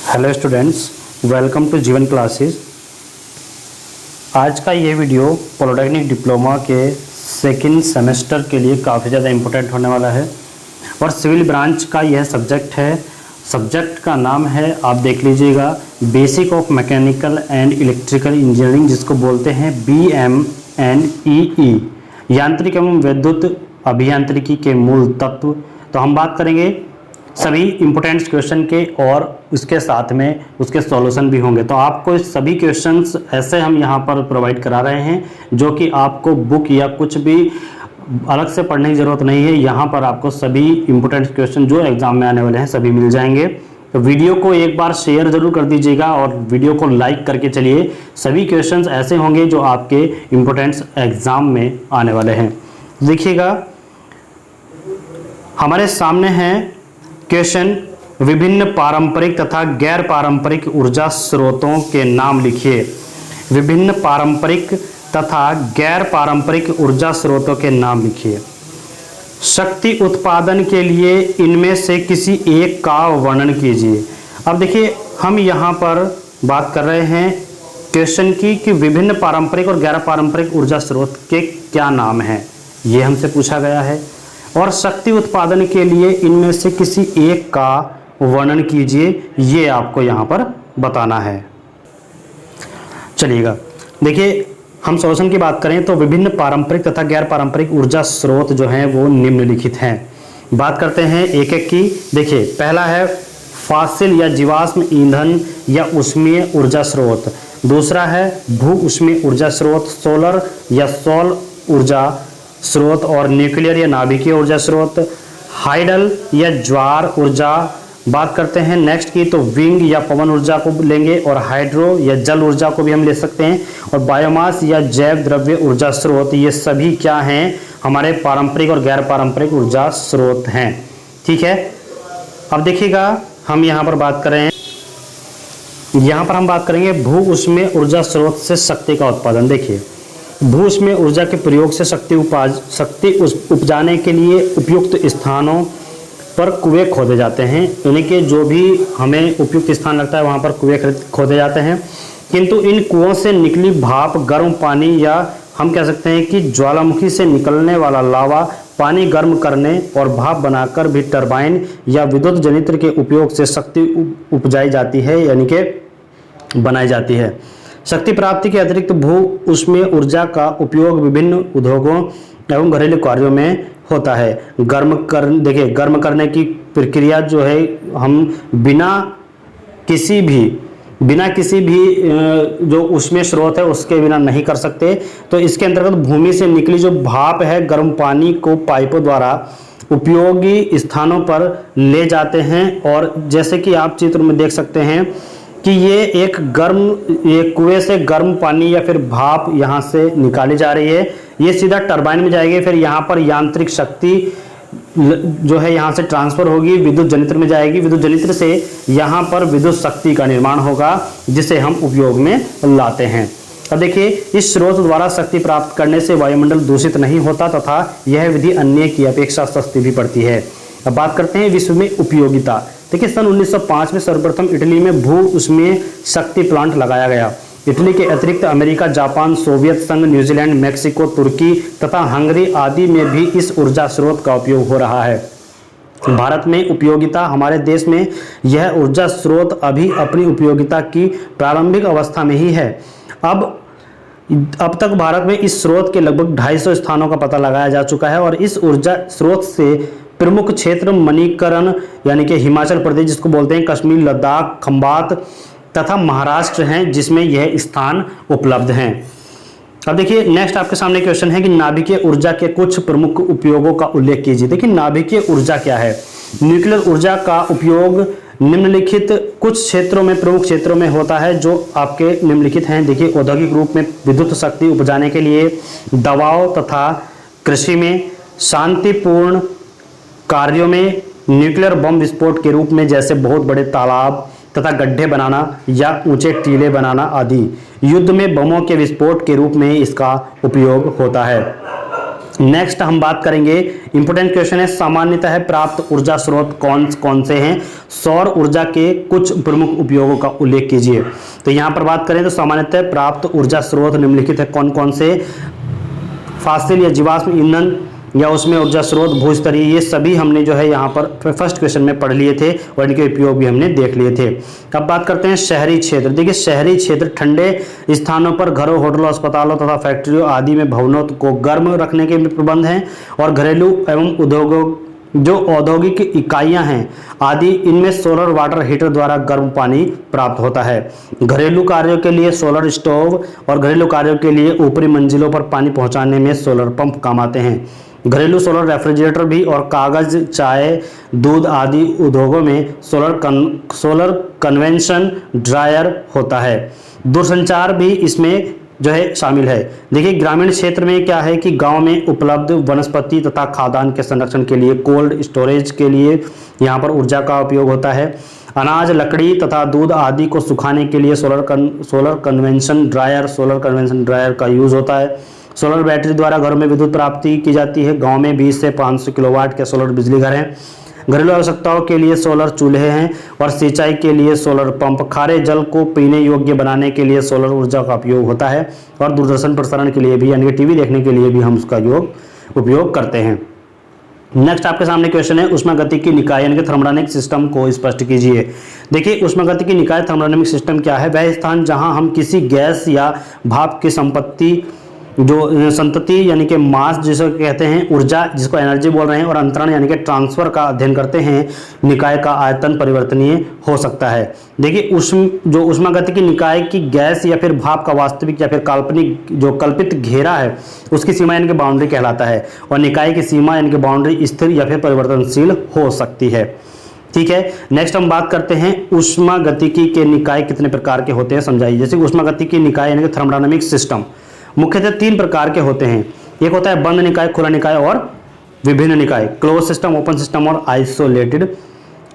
Hello students, welcome to जीवन classes. आज का ये वीडियो पॉलिटेक्निक डिप्लोमा के सेकंड सेमेस्टर के लिए काफ़ी ज़्यादा इम्पोर्टेंट होने वाला है और सिविल ब्रांच का यह सब्जेक्ट है। सब्जेक्ट का नाम है, आप देख लीजिएगा, basic of mechanical and electrical engineering, जिसको बोलते हैं BMNEE, यांत्रिक एवं विद्युत अभियांत्रिकी के मूल तत्व। तो हम बात करेंगे सभी इम्पोर्टेंट क्वेश्चन के और उसके साथ में उसके सॉल्यूशन भी होंगे। तो आपको सभी क्वेश्चंस ऐसे हम यहाँ पर प्रोवाइड करा रहे हैं जो कि आपको बुक या कुछ भी अलग से पढ़ने की ज़रूरत नहीं है। यहाँ पर आपको सभी इम्पोर्टेंट क्वेश्चन जो एग्जाम में आने वाले हैं सभी मिल जाएंगे। तो वीडियो को एक बार शेयर ज़रूर कर दीजिएगा और वीडियो को लाइक करके चलिए। सभी क्वेश्चंस ऐसे होंगे जो आपके इम्पोर्टेंट्स एग्ज़ाम में आने वाले हैं। देखिएगा, हमारे सामने हैं क्वेश्चन, विभिन्न पारंपरिक तथा गैर पारंपरिक ऊर्जा स्रोतों के नाम लिखिए। विभिन्न पारंपरिक तथा गैर पारंपरिक ऊर्जा स्रोतों के नाम लिखिए। शक्ति उत्पादन के लिए इनमें से किसी एक का वर्णन कीजिए। अब देखिए, हम यहाँ पर बात कर रहे हैं क्वेश्चन की कि विभिन्न पारंपरिक और गैर पारंपरिक ऊर्जा स्रोत के क्या नाम हैं, ये हमसे पूछा गया है। और शक्ति उत्पादन के लिए इनमें से किसी एक का वर्णन कीजिए, ये आपको यहाँ पर बताना है। चलिएगा, देखिए, हम सॉल्यूशन की बात करें तो विभिन्न पारंपरिक तथा गैर पारंपरिक ऊर्जा स्रोत जो हैं वो निम्नलिखित हैं। बात करते हैं एक एक की। देखिए, पहला है फॉसिल या जीवाश्म ईंधन या ऊष्मीय ऊर्जा स्रोत। दूसरा है भू ऊष्मीय ऊर्जा स्रोत, सोलर या सौर ऊर्जा स्रोत और न्यूक्लियर या नाभिकीय ऊर्जा स्रोत, हाइडल या ज्वार ऊर्जा। बात करते हैं नेक्स्ट की तो विंग या पवन ऊर्जा को लेंगे और हाइड्रो या जल ऊर्जा को भी हम ले सकते हैं। और बायोमास या जैव द्रव्य ऊर्जा स्रोत, ये सभी क्या हैं, हमारे पारंपरिक और गैर पारंपरिक ऊर्जा स्रोत हैं। ठीक है, अब देखिएगा, हम यहाँ पर बात कर रहे हैं, यहाँ पर हम बात करेंगे भू ऊष्मीय ऊर्जा स्रोत से शक्ति का उत्पादन। देखिए, भू ऊष्मीय ऊर्जा के प्रयोग से शक्ति उपजाने के लिए उपयुक्त स्थानों पर कुएं खोदे जाते हैं। यानी कि जो भी हमें उपयुक्त स्थान लगता है वहाँ पर कुएं खोदे जाते हैं। किंतु इन कुओं से निकली भाप गर्म पानी या हम कह सकते हैं कि ज्वालामुखी से निकलने वाला लावा पानी गर्म करने और भाप बनाकर भी टरबाइन या विद्युत जनित्र के उपयोग से शक्ति उपजाई जाती है, यानी कि बनाई जाती है। शक्ति प्राप्ति के अतिरिक्त भू ऊष्मीय ऊर्जा का उपयोग विभिन्न उद्योगों एवं घरेलू कार्यों में होता है। देखिए, गर्म करने की प्रक्रिया जो है हम बिना किसी भी जो ऊष्मीय स्रोत है उसके बिना नहीं कर सकते। तो इसके अंतर्गत भूमि से निकली जो भाप है गर्म पानी को पाइपों द्वारा उपयोगी स्थानों पर ले जाते हैं। और जैसे कि आप चित्र में देख सकते हैं कि ये कुएं से गर्म पानी या फिर भाप यहाँ से निकाली जा रही है, ये सीधा टरबाइन में जाएगी। फिर यहाँ पर यांत्रिक शक्ति जो है यहाँ से ट्रांसफर होगी, विद्युत जनित्र में जाएगी। विद्युत जनित्र से यहाँ पर विद्युत शक्ति का निर्माण होगा जिसे हम उपयोग में लाते हैं। अब देखिए, इस स्रोत द्वारा शक्ति प्राप्त करने से वायुमंडल दूषित नहीं होता तथा यह विधि अन्य की अपेक्षा सस्ती भी पड़ती है। अब बात करते हैं विश्व में उपयोगिता। देखिए, सन 1905 में सर्वप्रथम इटली में भू ऊष्मीय शक्ति प्लांट लगाया गया। इटली के अतिरिक्त अमेरिका, जापान, सोवियत संघ, न्यूजीलैंड, मेक्सिको, तुर्की तथा हंगरी आदि में भी इस ऊर्जा स्रोत का उपयोग हो रहा है। भारत में उपयोगिता, हमारे देश में यह ऊर्जा स्रोत अभी अपनी उपयोगिता की प्रारंभिक अवस्था में ही है। अब तक भारत में इस स्रोत के लगभग 250 स्थानों का पता लगाया जा चुका है और इस ऊर्जा स्रोत से प्रमुख क्षेत्र मणिकरण यानी कि हिमाचल प्रदेश जिसको बोलते हैं, कश्मीर, लद्दाख, खंबात तथा महाराष्ट्र हैं जिसमें यह स्थान उपलब्ध हैं। अब देखिए, नेक्स्ट आपके सामने क्वेश्चन है कि नाभिकीय ऊर्जा के कुछ प्रमुख उपयोगों का उल्लेख कीजिए। देखिए, नाभिकीय ऊर्जा क्या है। न्यूक्लियर ऊर्जा का उपयोग निम्नलिखित कुछ क्षेत्रों में, प्रमुख क्षेत्रों में होता है जो आपके निम्नलिखित हैं। देखिए, औद्योगिक रूप में विद्युत शक्ति उपजाने के लिए, दवाओं तथा कृषि में, शांतिपूर्ण कार्यों में, न्यूक्लियर बम विस्फोट के रूप में जैसे बहुत बड़े तालाब तथा गड्ढे बनाना या ऊंचे टीले बनाना आदि। युद्ध में बमों के विस्फोट के रूप में इसका उपयोग होता है। नेक्स्ट हम बात करेंगे, इंपोर्टेंट क्वेश्चन है, सामान्यतः प्राप्त ऊर्जा स्रोत कौन कौन से हैं? सौर ऊर्जा के कुछ प्रमुख उपयोगों का उल्लेख कीजिए। तो यहां पर बात करें तो सामान्यतः प्राप्त ऊर्जा स्रोत निम्नलिखित है, कौन कौन से? फासिल या जीवाश्म ईंधन या उसमें ऊर्जा स्रोत भूस्तरीय, ये सभी हमने जो है यहाँ पर फर्स्ट क्वेश्चन में पढ़ लिए थे और इनके उपयोग भी हमने देख लिए थे। अब बात करते हैं शहरी क्षेत्र। देखिए शहरी क्षेत्र ठंडे स्थानों पर घरों, होटलों, अस्पतालों तथा फैक्ट्रियों आदि में भवनों को गर्म रखने के भी प्रबंध हैं और घरेलू एवं उद्योगों जो औद्योगिक इकाइयां हैं आदि, इनमें सोलर वाटर हीटर द्वारा गर्म पानी प्राप्त होता है। घरेलू कार्यों के लिए सोलर स्टोव और घरेलू कार्यों के लिए ऊपरी मंजिलों पर पानी पहुंचाने में सोलर पंप काम आते हैं। घरेलू सोलर रेफ्रिजरेटर भी और कागज, चाय, दूध आदि उद्योगों में सोलर कन्वेंशन ड्रायर होता है। दूरसंचार भी इसमें जो है शामिल है। देखिए ग्रामीण क्षेत्र में क्या है कि गांव में उपलब्ध वनस्पति तथा खाद्यान्न के संरक्षण के लिए कोल्ड स्टोरेज के लिए यहाँ पर ऊर्जा का उपयोग होता है। अनाज, लकड़ी तथा दूध आदि को सुखाने के लिए सोलर कन्वेंशन ड्रायर का यूज होता है। सोलर बैटरी द्वारा घरों में विद्युत प्राप्ति की जाती है। गांव में 20 से 500 किलोवाट के सोलर बिजली घर हैं। घरेलू आवश्यकताओं के लिए सोलर चूल्हे हैं और सिंचाई के लिए सोलर पंप। खारे जल को पीने योग्य बनाने के लिए सोलर ऊर्जा का उपयोग होता है और दूरदर्शन प्रसारण के लिए भी यानी कि टीवी देखने के लिए भी हम उसका उपयोग करते हैं। नेक्स्ट आपके सामने क्वेश्चन है, ऊष्मागतिकी निकाय यानी कि थर्मोडायनामिक सिस्टम को स्पष्ट कीजिए। देखिए ऊष्मागतिकी निकाय थर्मोडायनामिक सिस्टम क्या है? वह स्थान जहां हम किसी गैस या भाप की संतति यानी कि मास जिसे कहते हैं, ऊर्जा जिसको एनर्जी बोल रहे हैं, और अंतरण यानी कि ट्रांसफर का अध्ययन करते हैं। निकाय का आयतन परिवर्तनीय हो सकता है। देखिए जो ऊष्मागतिकी निकाय की गैस या फिर भाप का वास्तविक या फिर काल्पनिक जो कल्पित घेरा है उसकी सीमा यानी कि बाउंड्री कहलाता है और निकाय की सीमा यानी कि बाउंड्री स्थिर या फिर परिवर्तनशील हो सकती है। ठीक है, नेक्स्ट हम बात करते हैं ऊष्मागतिकी के निकाय कितने प्रकार के होते हैं समझाइए। जैसे ऊष्मागतिकी निकाय यानी कि थर्मोडायनामिक सिस्टम मुख्यतः 3 प्रकार के होते हैं। एक होता है बंद निकाय, खुला निकाय और विभिन्न निकाय, क्लोज सिस्टम, ओपन सिस्टम और आइसोलेटेड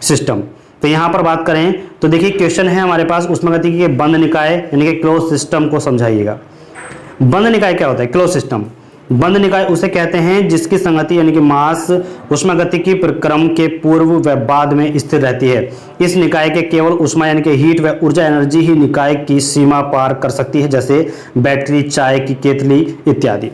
सिस्टम। तो यहां पर बात करें तो देखिए क्वेश्चन है हमारे पास ऊष्मागतिकी के बंद निकाय यानी कि क्लोज सिस्टम को समझाइएगा। बंद निकाय क्या होता है? Close system. बंद निकाय उसे कहते हैं जिसकी संगति यानी कि मास ऊष्मागतिकी प्रक्रम के पूर्व व बाद में स्थिर रहती है। इस निकाय के केवल ऊष्मा यानी कि हीट व ऊर्जा एनर्जी ही निकाय की सीमा पार कर सकती है, जैसे बैटरी, चाय की केतली इत्यादि।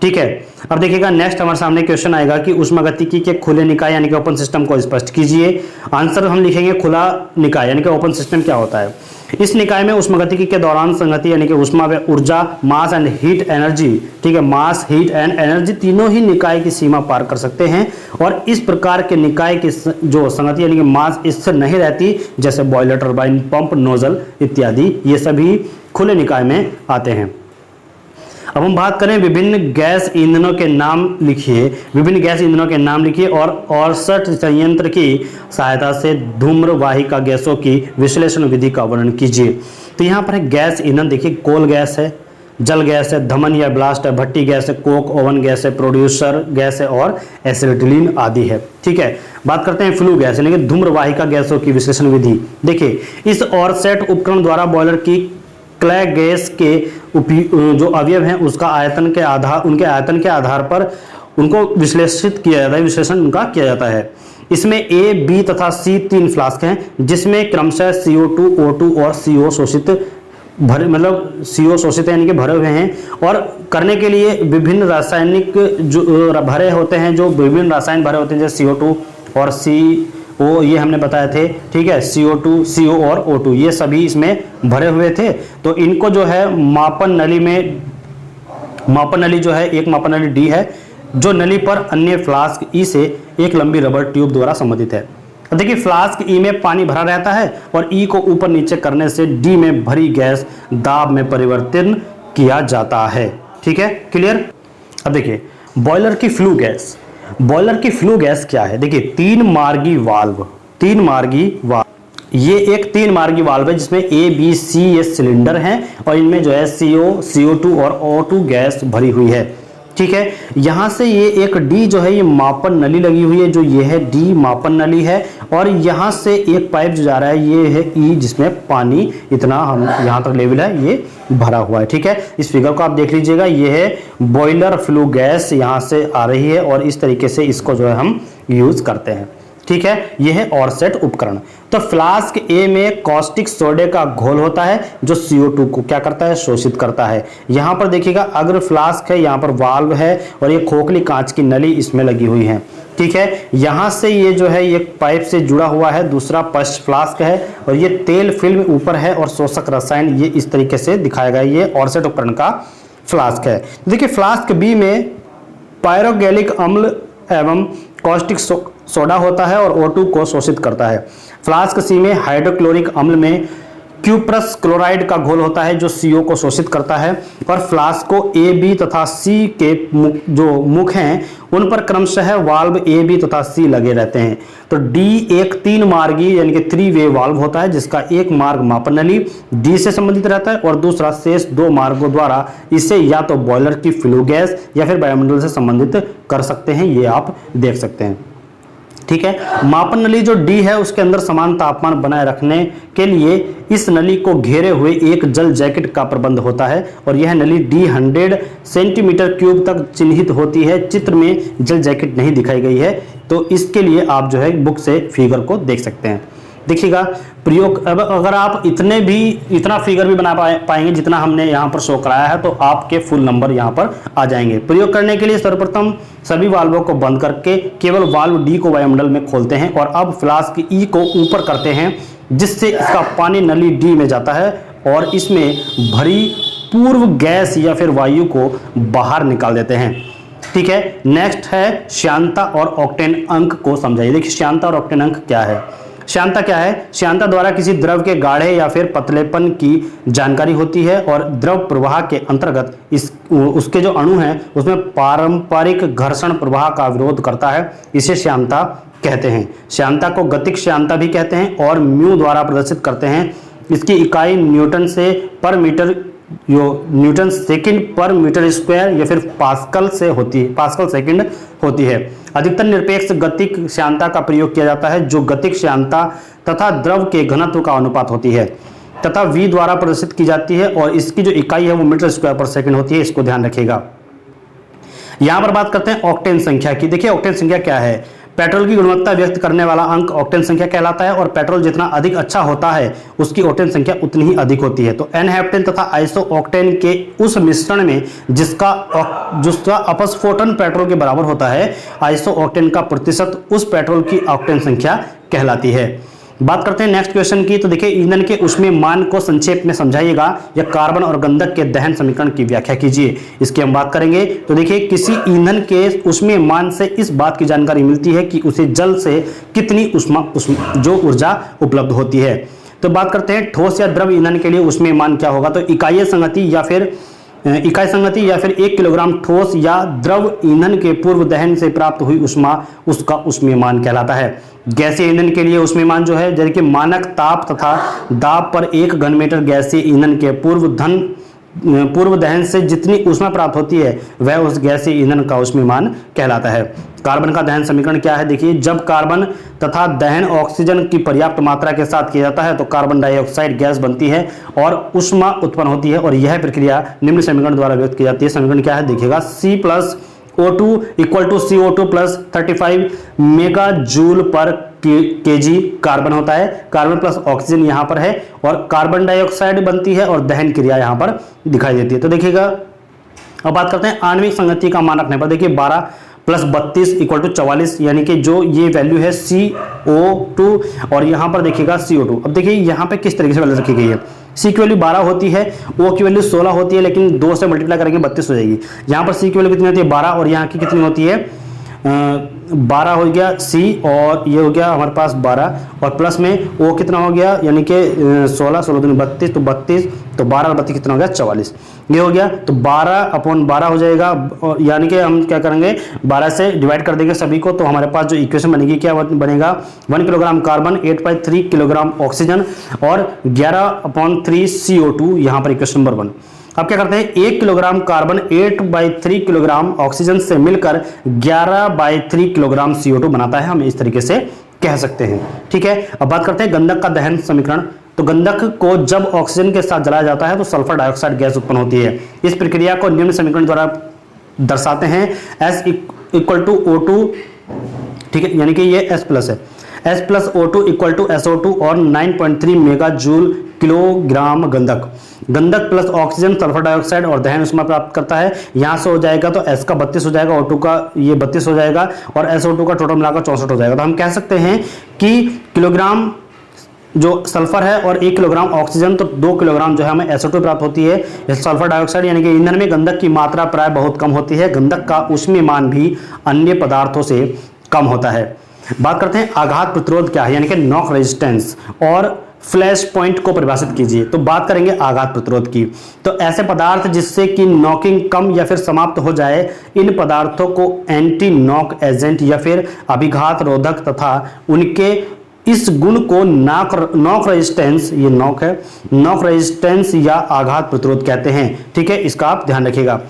ठीक है, अब देखिएगा नेक्स्ट हमारे सामने क्वेश्चन आएगा कि ऊष्मागतिकी के खुले निकाय यानी कि ओपन सिस्टम को स्पष्ट कीजिए। आंसर हम लिखेंगे खुला निकाय यानी कि ओपन सिस्टम क्या होता है। इस निकाय में ऊष्मागतिकी के दौरान संगति यानी कि ऊष्मा व ऊर्जा, मास एंड हीट एनर्जी, ठीक है, मास, हीट एंड एनर्जी तीनों ही निकाय की सीमा पार कर सकते हैं और इस प्रकार के निकाय की जो संगति यानी कि मास स्थिर नहीं रहती, जैसे बॉयलर, टरबाइन, पंप, नोजल इत्यादि, ये सभी खुले निकाय में आते हैं। अब हम बात करें विभिन्न गैस ईंधनों के नाम लिखिए। विभिन्न गैस ईंधनों के नाम लिखिए और औसत संयंत्र की सहायता से धूम्रवाहिका गैसों की विश्लेषण विधि का वर्णन कीजिए। तो यहाँ पर है गैस ईंधन, देखिए कोल गैस है, जल गैस है, धमन या ब्लास्ट है, भट्टी गैस है, कोक ओवन गैस है, प्रोड्यूसर गैस है और एसिटिलीन आदि है। ठीक है, बात करते हैं फ्लू गैस यानी कि धूम्रवाहिका गैसों की विश्लेषण विधि। देखिए इस ऑरसेट उपकरण द्वारा बॉयलर की क्लय गैस के जो अवयव हैं उसका उनके आयतन के आधार पर उनको विश्लेषित किया जाता है, विश्लेषण उनका किया जाता है। इसमें ए, बी तथा सी 3 फ्लास्क हैं जिसमें क्रमशः CO2, O2 और CO शोषित यानी कि भरे हुए हैं और करने के लिए विभिन्न रासायनिक जो भरे होते हैं, जो विभिन्न रासायन भरे होते हैं जैसे CO2 और CO ये हमने बताए थे। ठीक है, CO2, CO और O2 ये सभी इसमें भरे हुए थे। तो इनको जो है मापन नली जो है, एक मापन नली D है जो नली पर अन्य फ्लास्क E से एक लंबी रबर ट्यूब द्वारा संबंधित है। देखिए फ्लास्क E में पानी भरा रहता है और E को ऊपर नीचे करने से D में भरी गैस दाब में परिवर्तन किया जाता है। ठीक है, क्लियर। अब देखिए बॉयलर की फ्लू गैस। बॉयलर की फ्लू गैस क्या है? देखिए 3 मार्गी वाल्व, ये एक 3 मार्गी वाल्व है जिसमें A, B, C ये सिलेंडर हैं और इनमें जो है CO, CO2 और O2 गैस भरी हुई है। ठीक है। यहाँ से ये एक डी जो है ये मापन नली लगी हुई है, जो ये है डी मापन नली है, और यहाँ से एक पाइप जो जा रहा है ये है ई, जिसमें पानी इतना हम यहाँ तक लेवल है ये भरा हुआ है। ठीक है, इस फिगर को आप देख लीजिएगा, ये है बॉयलर फ्लू गैस यहाँ से आ रही है और इस तरीके से इसको जो है हम यूज करते हैं। ठीक है, यह है ऑरसेट उपकरण। तो फ्लास्क ए में कॉस्टिक सोडे का घोल होता है जो CO2 को क्या करता है, शोषित करता है। यहां पर देखिएगा अग्र फ्लास्क है, यहां पर वाल्व है और ये खोखली कांच की नली इसमें लगी हुई है। ठीक है, यहां से ये जो है ये पाइप से जुड़ा हुआ है, दूसरा पश्च फ्लास्क है और ये तेल फिल्म ऊपर है और शोषक रसायन ये इस तरीके से दिखाया गया। ये ऑरसेट उपकरण का फ्लास्क है। देखिए फ्लास्क बी में पायरोगैलिक अम्ल एवं कॉस्टिक सोडा होता है और O2 को शोषित करता है। फ्लास्क सी में हाइड्रोक्लोरिक अम्ल में क्यूप्रस क्लोराइड का घोल होता है जो CO को शोषित करता है। और फ्लास्को A, B तथा C के जो मुख हैं उन पर क्रमशः वाल्व A, B तथा C लगे रहते हैं। तो D एक 3 मार्गी यानी कि 3 वे वाल्व होता है जिसका एक मार्ग मापन नली D से संबंधित रहता है और दूसरा शेष 2 मार्गों द्वारा इसे या तो बॉयलर की फ्लू गैस या फिर वायुमंडल से संबंधित कर सकते हैं, ये आप देख सकते हैं। ठीक है, मापन नली जो डी है उसके अंदर समान तापमान बनाए रखने के लिए इस नली को घेरे हुए एक जल जैकेट का प्रबंध होता है और यह नली D 100 सेंटीमीटर क्यूब तक चिन्हित होती है। चित्र में जल जैकेट नहीं दिखाई गई है, तो इसके लिए आप जो है बुक से फिगर को देख सकते हैं। देखिएगा प्रयोग, अब अगर आप इतना फिगर भी बना पाएंगे जितना हमने यहाँ पर शो कराया है तो आपके फुल नंबर यहाँ पर आ जाएंगे। प्रयोग करने के लिए सर्वप्रथम सभी वाल्वों को बंद करके केवल वाल्व डी को वायुमंडल में खोलते हैं और अब फ्लास्क ई को ऊपर करते हैं जिससे इसका पानी नली डी में जाता है और इसमें भरी पूर्व गैस या फिर वायु को बाहर निकाल देते हैं। ठीक है, नेक्स्ट है श्यानता और ऑक्टेन अंक को समझाइए। देखिए श्यानता और ऑक्टेन अंक क्या है। श्यानता क्या है? श्यानता द्वारा किसी द्रव के गाढ़े या फिर पतलेपन की जानकारी होती है और द्रव प्रवाह के अंतर्गत उसके जो अणु हैं उसमें पारंपरिक घर्षण प्रवाह का विरोध करता है, इसे श्यानता कहते हैं। श्यानता को गतिक श्यानता भी कहते हैं और म्यू द्वारा प्रदर्शित करते हैं। इसकी इकाई न्यूटन से पर मीटर न्यूटन सेकंड पर मीटर स्क्वायर या फिर पास्कल से होती है, पास्कल सेकंड होती है। अधिकतर निरपेक्ष गतिक श्यानता का प्रयोग किया जाता है जो गतिक श्यानता तथा द्रव के घनत्व का अनुपात होती है तथा V द्वारा प्रदर्शित की जाती है और इसकी जो इकाई है वो मीटर स्क्वायर पर सेकंड होती है, इसको ध्यान रखिएगा। यहां पर बात करते हैं ऑक्टेन संख्या की। देखिए ऑक्टेन संख्या क्या है? पेट्रोल की गुणवत्ता व्यक्त करने वाला अंक ऑक्टेन संख्या कहलाता है और पेट्रोल जितना अधिक अच्छा होता है उसकी ऑक्टेन संख्या उतनी ही अधिक होती है। तो एन हेप्टेन तथा आइसो ऑक्टेन के उस मिश्रण में जिसका अपस्फोटन पेट्रोल के बराबर होता है, आइसो ऑक्टेन का प्रतिशत उस पेट्रोल की ऑक्टेन संख्या कहलाती है। बात करते हैं नेक्स्ट क्वेश्चन की। तो देखिए ईंधन के ऊष्मीयमान को संक्षेप में समझाइएगा या कार्बन और गंधक के दहन समीकरण की व्याख्या कीजिए, इसकी हम बात करेंगे। तो देखिए किसी ईंधन के ऊष्मीयमान से इस बात की जानकारी मिलती है कि उसे जल से कितनी जो ऊर्जा उपलब्ध होती है। तो बात करते हैं ठोस या द्रव ईंधन के लिए ऊष्मीयमान क्या होगा। तो इकाई संगति या फिर 1 किलोग्राम ठोस या द्रव ईंधन के पूर्व दहन से प्राप्त हुई ऊष्मा उसका ऊष्मीयमान कहलाता है। गैसीय ईंधन के लिए ऊष्मीयमान जो है जैसे कि मानक ताप तथा दाब पर 1 घन मीटर गैसीय ईंधन के पूर्व दहन से जितनी ऊष्मा प्राप्त होती है वह उस गैसीय ईंधन का ऊष्मीयमान कहलाता है। कार्बन का दहन समीकरण क्या है? देखिए जब कार्बन तथा दहन ऑक्सीजन की पर्याप्त मात्रा के साथ किया जाता है तो कार्बन डाइऑक्साइड गैस बनती है और ऊष्मा उत्पन्न होती है और यह प्रक्रिया निम्न समीकरण द्वारा व्यक्त की जाती है। समीकरण क्या है? देखिएगा C+O2 = CO2 + 35 मेगा जूल पर kg कार्बन होता है। कार्बन प्लस ऑक्सीजन यहाँ पर है और कार्बन डाइऑक्साइड बनती है और दहन क्रिया यहाँ पर दिखाई देती है। तो देखिएगा अब बात करते हैं आणविक संगति का मान रखने पर। देखिए 12 + 32 = 44 यानी कि जो ये वैल्यू है CO2 और यहाँ पर देखिएगा CO2। अब देखिए यहाँ पे किस तरीके से वैल्यू रखी गई है। C की वैल्यू 12 होती है, O की वैल्यू 16 होती है, लेकिन 2 से मल्टीप्लाई करेंगे 32 हो जाएगी। यहाँ पर C की वैल्यू कितनी होती है? 12 और यहाँ की कितनी होती है? 12 हो गया C और ये हो गया हमारे पास 12 और प्लस में O कितना हो गया यानी कि 16 दूनी 32 तो 32 तो 12 और 32 कितना हो गया? 44 ये हो गया। तो 12/12 हो जाएगा यानी कि हम क्या करेंगे 12 से डिवाइड कर देंगे सभी को, तो हमारे पास जो इक्वेशन बनेगी क्या बनेगा? 1 किलोग्राम कार्बन 8/3 किलोग्राम ऑक्सीजन और 11/3 CO2 यहाँ पर इक्वेशन नंबर 1। अब क्या करते हैं, 1 किलोग्राम कार्बन 8/3 किलोग्राम ऑक्सीजन से मिलकर 11/3 किलोग्राम CO2 बनाता है, हम इस तरीके से कह सकते हैं। ठीक है, अब बात करते हैं गंधक का दहन समीकरण। तो गंधक को जब ऑक्सीजन के साथ जलाया जाता है तो सल्फर डाइऑक्साइड गैस उत्पन्न होती है। इस प्रक्रिया को निम्न समीकरण द्वारा दर्शाते हैं, S = O2, ठीक है, यानी कि ये S प्लस है, S + O2 = SO2 और 9.3 मेगा जूल किलोग्राम गंधक। गंधक प्लस ऑक्सीजन सल्फर डाइऑक्साइड और दहन ऊष्मा प्राप्त करता है। यहां से हो जाएगा तो S का 32 हो जाएगा, O2 का ये 32 हो जाएगा और SO2 का टोटल मिलाकर 64 हो जाएगा। तो हम कह सकते हैं कि किलोग्राम जो सल्फर है और 1 किलोग्राम ऑक्सीजन, तो 2 किलोग्राम जो है हमें SO2 प्राप्त होती है। इस सल्फर डाइऑक्साइड यानी कि ईंधन में गंधक की मात्रा प्राय बहुत कम होती है। गंधक का ऊष्मीय मान भी अन्य पदार्थों से कम होता है। बात करते हैं आघात प्रतिरोध क्या है, यानी कि नॉक रेजिस्टेंस और फ्लैश पॉइंट को परिभाषित कीजिए। तो बात करेंगे आघात प्रतिरोध की। तो ऐसे पदार्थ जिससे कि नॉकिंग कम या फिर समाप्त हो जाए, इन पदार्थों को एंटी नॉक एजेंट या फिर अभिघात रोधक तथा उनके इस गुण को नॉक रेजिस्टेंस, ये नॉक है, नॉक रेजिस्टेंस या आघात प्रतिरोध कहते हैं। ठीक है, इसका आप ध्यान रखिएगा।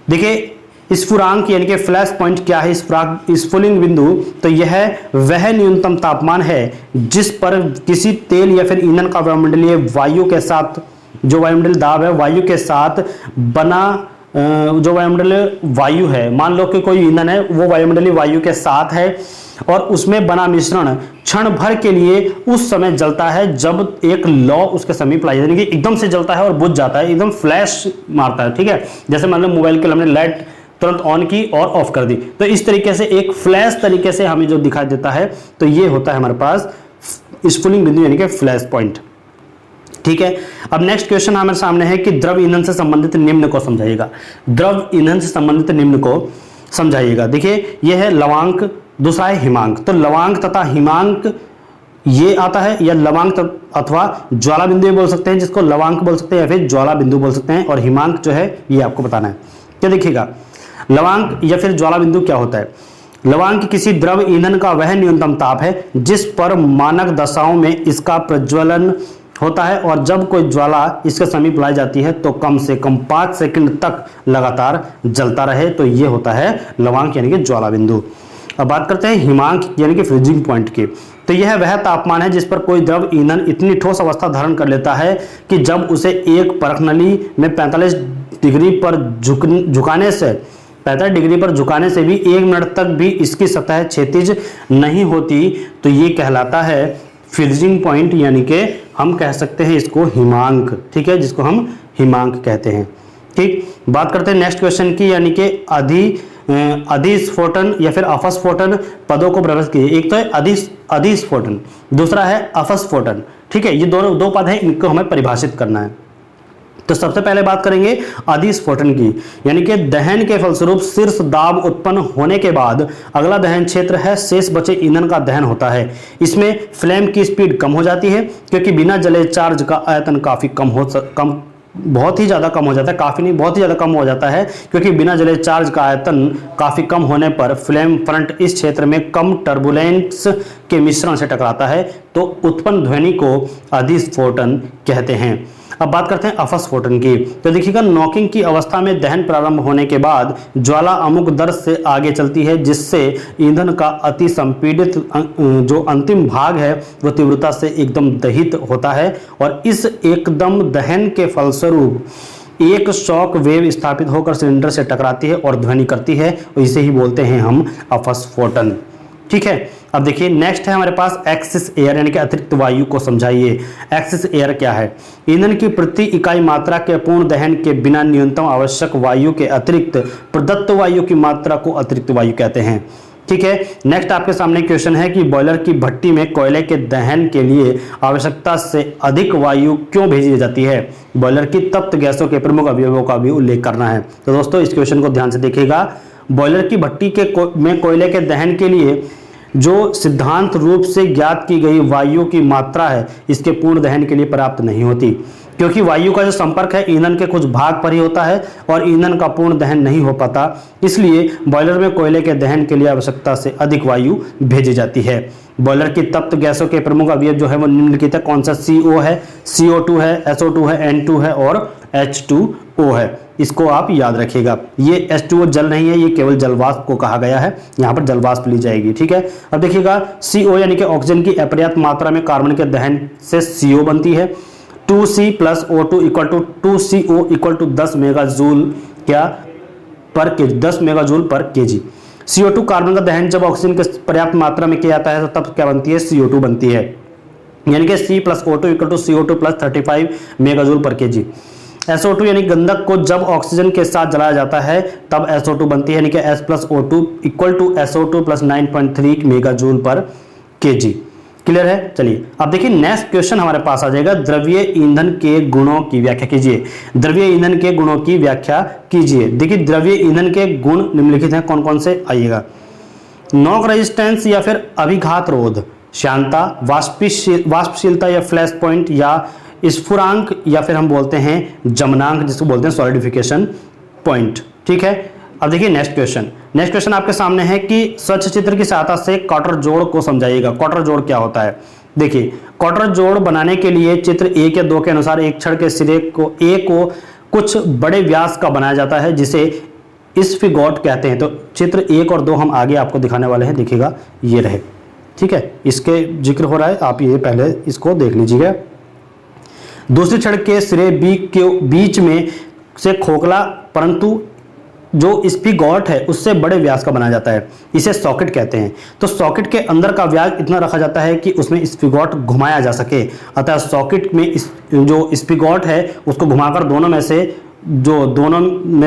देखिए स्फुरांक यानी कि फ्लैश पॉइंट क्या है, स्फुलिंग बिंदु, तो यह वह न्यूनतम तापमान है जिस पर किसी तेल या फिर ईंधन का वायुमंडलीय वायु के साथ, जो वायुमंडलीय दाब है वायु के साथ बना, जो वायुमंडलीय वायु है, मान लो कि कोई ईंधन है वो वायुमंडलीय वायु के साथ है और उसमें बना मिश्रण क्षण भर के लिए उस समय जलता है जब एक लौ उसके समीप लाई जाती है, एकदम से जलता है और बुझ जाता है, एकदम फ्लैश मारता है। ठीक है, जैसे मान लो मोबाइल के हमने लाइट तुरंत ऑन की और ऑफ कर दी, तो इस तरीके से एक फ्लैश तरीके से हमें जो दिखाई देता है, तो ये होता है हमारे पास स्फुलिंग बिंदु यानी कि फ्लैश पॉइंट। ठीक है, अब नेक्स्ट क्वेश्चन हमारे सामने है कि द्रव ईंधन से संबंधित निम्न को समझाइएगा। द्रव ईंधन से संबंधित निम्न को समझाइएगा। देखिए यह है लवांक, दूसरा है हिमांक। तो लवांक तथा हिमांक ये आता है, या लवांक अथवा ज्वाला बिंदु बोल सकते हैं, जिसको लवांक बोल सकते हैं या फिर ज्वाला बिंदु बोल सकते हैं, और हिमांक जो है ये आपको बताना है। क्या देखिएगा, लवांक या फिर ज्वाला बिंदु क्या होता है। लवांक किसी द्रव ईंधन का वह न्यूनतम ताप है जिस पर मानक दशाओं में इसका प्रज्वलन होता है, और जब कोई ज्वाला इसके समीप लाई जाती है तो कम से कम 5 सेकंड तक लगातार जलता रहे, तो ये होता है लवांक यानी कि ज्वाला बिंदु। अब बात करते हैं हिमांक यानी कि फ्रीजिंग पॉइंट की। तो यह वह तापमान है जिस पर कोई द्रव ईंधन इतनी ठोस अवस्था धारण कर लेता है कि जब उसे एक परखनली में 45 डिग्री पर झुकाने से 45 डिग्री पर झुकाने से भी 1 मिनट तक भी इसकी सतह क्षैतिज नहीं होती, तो ये कहलाता है फ्रीजिंग पॉइंट, यानी कि हम कह सकते हैं इसको हिमांक। ठीक है, जिसको हम हिमांक कहते हैं। ठीक, बात करते हैं नेक्स्ट क्वेश्चन की, यानी कि अधिस्फोटन या फिर अपस्फोटन पदों को परिभाषित कीजिए। एक तो है अधिस्फोटन, दूसरा है अपस्फोटन। ठीक है, ये दोनों दो पद हैं, इनको हमें परिभाषित करना है। तो सबसे पहले बात करेंगे अधिस्फोटन की, यानी कि दहन के फलस्वरूप शीर्ष दाब उत्पन्न होने के बाद अगला दहन क्षेत्र है शेष बचे ईंधन का दहन होता है। इसमें फ्लेम की स्पीड कम हो जाती है क्योंकि बिना जले चार्ज का आयतन काफी बहुत ही ज़्यादा कम हो जाता है, काफ़ी नहीं बहुत ही ज़्यादा कम हो जाता है, क्योंकि बिना जले चार्ज का आयतन काफ़ी कम होने पर फ्लेम फ्रंट इस क्षेत्र में कम टर्बुलेंस के मिश्रण से टकराता है, तो उत्पन्न ध्वनि को अधिस्फोटन कहते हैं। अब बात करते हैं अपस्फोटन की। तो देखिएगा, नॉकिंग की अवस्था में दहन प्रारंभ होने के बाद ज्वाला अमुक दर से आगे चलती है, जिससे ईंधन का अति संपीड़ित जो अंतिम भाग है वो तीव्रता से एकदम दहित होता है, और इस एकदम दहन के फलस्वरूप एक शॉक वेव स्थापित होकर सिलेंडर से टकराती है और ध्वनि करती है, और इसे ही बोलते हैं हम अपस्फोटन। ठीक है, अब देखिए नेक्स्ट है हमारे पास एक्सिस एयर यानी कि अतिरिक्त वायु को समझाइए। एक्सिस एयर क्या है? ईंधन की प्रति इकाई मात्रा के पूर्ण दहन के बिना न्यूनतम आवश्यक वायु के अतिरिक्त प्रदत्त वायु की मात्रा को अतिरिक्त वायु कहते हैं। ठीक है, नेक्स्ट आपके सामने क्वेश्चन है कि बॉयलर की भट्टी में कोयले के दहन के लिए आवश्यकता से अधिक वायु क्यों भेजी जाती है? बॉयलर की तप्त गैसों के प्रमुख अवयवों का भी उल्लेख करना है। तो दोस्तों इस क्वेश्चन को ध्यान से देखिएगा। बॉयलर की भट्टी में कोयले के दहन के लिए जो सिद्धांत रूप से ज्ञात की गई वायु की मात्रा है, इसके पूर्ण दहन के लिए पर्याप्त नहीं होती, क्योंकि वायु का जो संपर्क है ईंधन के कुछ भाग पर ही होता है और ईंधन का पूर्ण दहन नहीं हो पाता। इसलिए बॉयलर में कोयले के दहन के लिए आवश्यकता से अधिक वायु भेजी जाती है। बॉयलर की तप्त गैसों के प्रमुख अवयव जो है वो निम्नलिखित है। कौन सा? CO है, CO2 है, SO2 है, N2 है और H2O है, इसको आप याद रखिएगा। ये H2O जल नहीं है, ये केवल जलवाष्प को कहा गया है, यहाँ पर जलवाष्प ली जाएगी, ठीक है। अब देखिएगा CO यानी कि ऑक्सीजन की अपर्याप्त मात्रा में कार्बन के दहन से CO बनती है। 2C + O2 = 2CO = 10 मेगाजूल क्या पर केजी, 10 मेगाजूल पर केजी। CO2 कार्बन का दहन जब ऑक्सीजन के पर्याप्त मात्रा में किया जाता है तो तब क्या बनती है, CO2 बनती है, यानी कि C + O2 = CO2 + 35 मेगाजूल पर केजी। SO2 यानी गंधक को जब ऑक्सीजन के साथ जलाया जाता है तब SO2 बनती है, यानी कि S + O2 = SO2 + 9.3 मेगाजूल पर केजी। क्लियर है। चलिए अब देखिए नेक्स्ट क्वेश्चन हमारे पास आ जाएगा, द्रव्य ईंधन के गुणों की व्याख्या कीजिए। द्रव्य ईंधन के गुणों की व्याख्या कीजिए। देखिए द्रव्य ईंधन के गुण निम्नलिखित हैं, कौन कौन से, आइएगा। नॉक रेजिस्टेंस या फिर अभिघात रोध, श्यानता, वाष्पशीलता या फ्लैश पॉइंट, या स्फुरांक, या फिर हम बोलते हैं जमनांक जिसको बोलते हैं सॉलिडिफिकेशन पॉइंट, ठीक है। अब देखिए नेक्स्ट क्वेश्चन आपके सामने है कि स्वच्छ चित्र की सहायता से क्वार्टर जोड़ को समझाइएगा। क्वार्टर जोड़ क्या होता है, देखिए क्वार्टर जोड़ बनाने के लिए चित्र 1 या 2 के अनुसार एक छड़ के सिरे को A को कुछ बड़े व्यास का बनाया जाता है जिसे स्फिगॉट कहते हैं। तो चित्र 1 और 2 हम आगे आपको दिखाने वाले हैं, देखिएगा ये रहे, ठीक है, इसके जिक्र हो रहा है, आप ये पहले इसको देख लीजिएगा। दूसरी छड़ के सिरे B के बीच में से खोखला परंतु जो स्फिगॉट है उससे बड़े व्यास का बनाया जाता है, इसे सॉकेट कहते हैं। तो सॉकेट के अंदर का व्यास इतना रखा जाता है कि उसमें स्फिगॉट घुमाया जा सके, अतः सॉकेट में जो स्फिगॉट है उसको घुमाकर दोनों में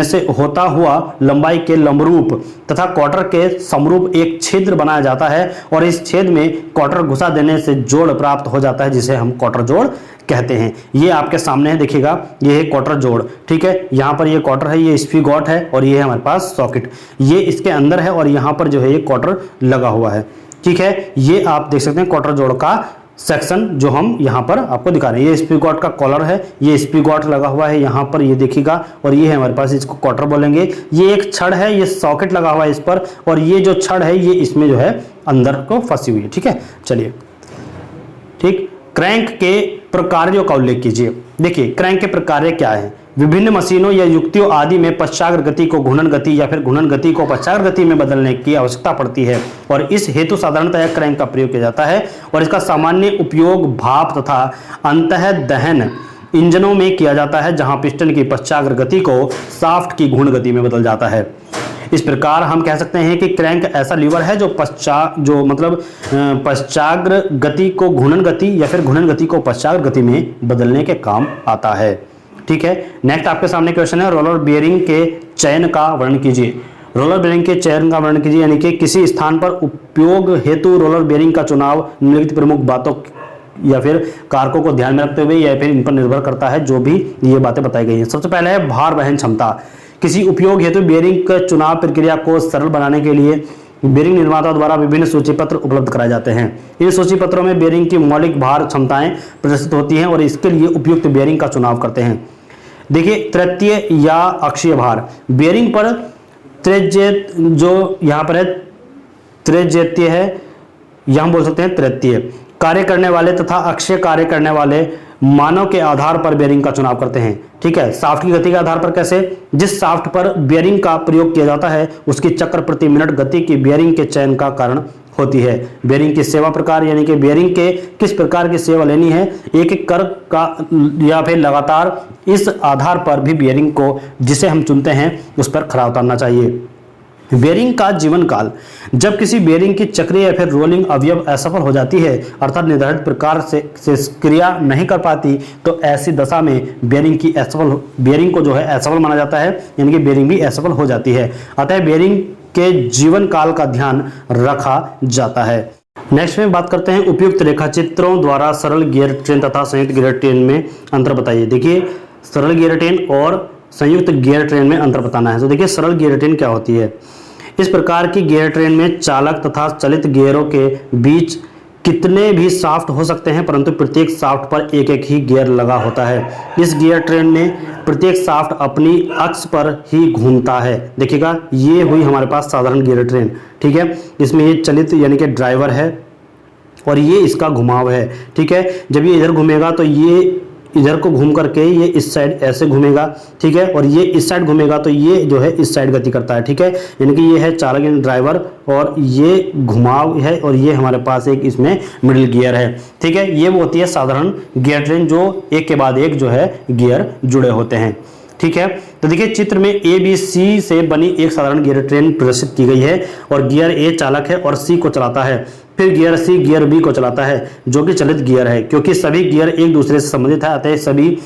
से होता हुआ लंबाई के लंबरूप तथा क्वार्टर के समरूप एक छिद्र बनाया जाता है और इस छेद में क्वार्टर घुसा देने से जोड़ प्राप्त हो जाता है जिसे हम क्वार्टर जोड़ कहते हैं। ये आपके सामने है, देखिएगा ये है क्वार्टर जोड़, ठीक है। यहाँ पर ये क्वार्टर है, ये स्फिगॉट है और ये है हमारे पास सॉकेट, ये इसके अंदर है और यहाँ पर जो है ये क्वार्टर लगा हुआ है, ठीक है। ये आप देख सकते हैं क्वार्टर जोड़ का सेक्शन जो हम यहाँ पर आपको दिखा रहे हैं। ये स्फिगॉट का कॉलर है, ये स्फिगॉट लगा हुआ है यहाँ पर, ये देखिएगा, और ये है हमारे पास, इसको क्वार्टर बोलेंगे। ये एक छड़ है, ये सॉकेट लगा हुआ है इस पर, और ये जो छड़ है ये इसमें जो है अंदर को फंसी हुई है, ठीक है। चलिए ठीक, क्रैंक के प्रकार्यों का उल्लेख कीजिए। देखिए क्रैंक के प्रकार क्या है, विभिन्न मशीनों या युक्तियों आदि में पश्चाग्र गति को घूर्णन गति या फिर घूर्णन गति को पश्चाग्र गति में बदलने की आवश्यकता पड़ती है और इस हेतु साधारणतः क्रैंक का प्रयोग किया जाता है और इसका सामान्य उपयोग भाप तथा अंतः दहन इंजनों में किया जाता है जहां पिस्टन की पश्चाग्र गति को शाफ्ट की घूर्णन गति में बदल जाता है। इस प्रकार हम कह सकते हैं कि क्रैंक ऐसा लीवर है जो पश्चाग्र गति को घूर्णन गति या फिर घूर्णन गति को पश्चाग्र गति में बदलने के काम आता है, ठीक है। नेक्स्ट आपके सामने क्वेश्चन है, रोलर बियरिंग के चयन का वर्णन कीजिए। रोलर बेयरिंग के चयन का वर्णन कीजिए, यानी कि किसी स्थान पर उपयोग हेतु रोलर बेयरिंग का चुनाव निम्नलिखित प्रमुख बातों या फिर कारकों को ध्यान में रखते हुए या फिर इन पर निर्भर करता है, जो भी ये बातें बताई गई हैं। सबसे पहले है भार वहन क्षमता। किसी उपयोग हेतु बेयरिंग का चुनाव प्रक्रिया को सरल बनाने के लिए बेयरिंग निर्माता द्वारा विभिन्न सूची पत्र उपलब्ध कराए जाते हैं। इन सूची पत्रों में बेयरिंग की मौलिक भार क्षमताएं प्रदर्शित होती हैं और इसके लिए उपयुक्त बेयरिंग का चुनाव करते हैं। देखिए तृतीय या अक्षीय भार, बेयरिंग पर त्रिज्येत जो यहाँ पर है त्रिज्येतीय है, यहाँ बोल सकते हैं तृतीय कार्य करने वाले तथा अक्षीय कार्य करने वाले मानव के आधार पर बेयरिंग का चुनाव करते हैं, ठीक है। शाफ्ट की गति के आधार पर कैसे, जिस शाफ्ट पर बेयरिंग का प्रयोग किया जाता है उसकी चक्र प्रति मिनट गति की बेयरिंग के चयन का कारण होती है। बेयरिंग की सेवा प्रकार, यानी कि बेयरिंग के किस प्रकार की सेवा लेनी है, एक एक कर का या फिर लगातार, इस आधार पर भी बेयरिंग को जिसे हम चुनते हैं उस पर खरा उतारना चाहिए। बेयरिंग का जीवन काल, जब किसी बेयरिंग की चक्रीय या फिर रोलिंग अवयव असफल हो जाती है अर्थात निर्धारित प्रकार से क्रिया नहीं कर पाती, तो ऐसी दशा में बेयरिंग को जो है असफल माना जाता है, यानी कि बेयरिंग भी असफल हो जाती है। अतः बेयरिंग के जीवन काल का ध्यान रखा जाता है। नेक्स्ट में बात करते हैं उपयुक्त रेखाचित्रों द्वारा सरल गियर ट्रेन तथा संयुक्त गियर ट्रेन में अंतर बताइए। देखिए सरल गियर ट्रेन और संयुक्त गियर ट्रेन में अंतर बताना है। तो देखिए सरल गियर ट्रेन क्या होती है, इस प्रकार की गियर ट्रेन में चालक तथा चलित गियरों के बीच कितने भी शाफ्ट हो सकते हैं, परंतु प्रत्येक शाफ्ट पर एक एक ही गियर लगा होता है। इस गियर ट्रेन में प्रत्येक शाफ्ट अपनी अक्ष पर ही घूमता है। देखिएगा ये हुई हमारे पास साधारण गियर ट्रेन, ठीक है। इसमें ये चलित यानी कि ड्राइवर है और ये इसका घुमाव है, ठीक है। जब ये इधर घूमेगा तो ये इधर को घूम करके ये इस साइड ऐसे घूमेगा, ठीक है, और ये इस साइड घूमेगा तो ये जो है इस साइड गति करता है, ठीक है, यानी कि ये है चालक यानी ड्राइवर और ये घुमाव है और ये हमारे पास एक इसमें मिडिल गियर है, ठीक है। ये वो होती है साधारण गियर ट्रेन जो एक के बाद एक जो है गियर जुड़े होते हैं, ठीक है। तो देखिए चित्र में ए बी सी से बनी एक साधारण गियर ट्रेन प्रदर्शित की गई है और गियर ए चालक है और सी को चलाता है, फिर गियर सी गियर बी को चलाता है जो कि चलित गियर है। क्योंकि सभी गियर एक दूसरे से संबंधित है अतः सभी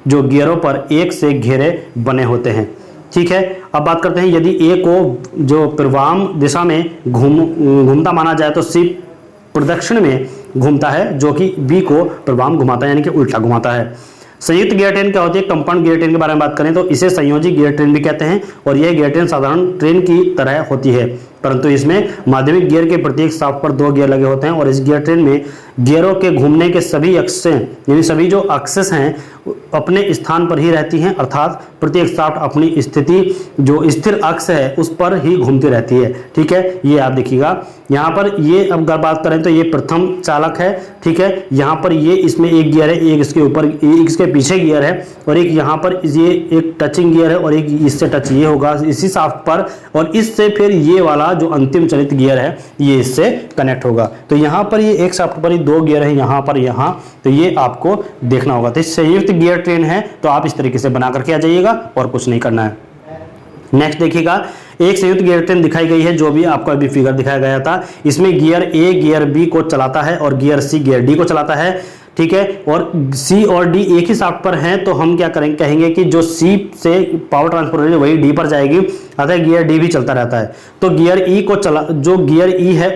जो गियरों पर एक से घेरे बने होते हैं, ठीक है। अब बात करते हैं यदि ए को जो पूर्वाम दिशा में घूमता माना जाए तो सी प्रदक्षिण में घूमता है जो कि बी को पूर्वाम घुमाता है यानी कि उल्टा घुमाता है। संयुक्त गियर ट्रेन क्या होती है? कंपाउंड गियर ट्रेन के बारे में बात करें तो इसे संयोजी गियर ट्रेन भी कहते हैं और यह गियर ट्रेन साधारण ट्रेन की तरह होती है, परंतु इसमें माध्यमिक गियर के प्रत्येक शाफ्ट पर 2 गियर लगे होते हैं और इस गियर ट्रेन में गियरों के घूमने के सभी अक्षें यानी सभी जो एक्सेस हैं अपने स्थान पर ही रहती हैं, अर्थात प्रत्येक शाफ्ट अपनी स्थिति जो स्थिर अक्ष है उस पर ही घूमती रहती है, ठीक है। ये आप देखिएगा यहाँ पर ये अब अगर बात करें तो ये प्रथम चालक है, ठीक है। यहाँ पर ये इसमें एक गियर है, एक इसके ऊपर एक इसके पीछे गियर है और एक यहाँ पर ये एक टचिंग गियर है और एक इससे टच ये होगा इसी शाफ्ट पर और इससे फिर ये वाला जो अंतिम चलित गियर है ये इससे कनेक्ट होगा। तो यहाँ पर ये एक शाफ्ट पर ही 2 गियर है, यहाँ पर यहाँ, तो ये आपको देखना होगा। तो संयुक्त गियर ट्रेन है तो आप इस तरीके से बना करके आ जाइएगा और कुछ नहीं करना है। नेक्स्ट देखिएगा एक संयुक्त गियर ट्रेन दिखाई गई है जो भी आपको अभी फिगर दिखाया गया था। इसमें गियर ए गियर बी को चलाता है और गियर सी गियर डी को चलाता है, ठीक है। और सी और डी एक ही शाफ्ट पर हैं तो हम क्या करेंगे कहेंगे कि जो सी से पावर ट्रांसफर होगी वही डी पर जाएगी, अतः गियर डी भी चलता रहता है। तो गियर ई को जो गियर ई है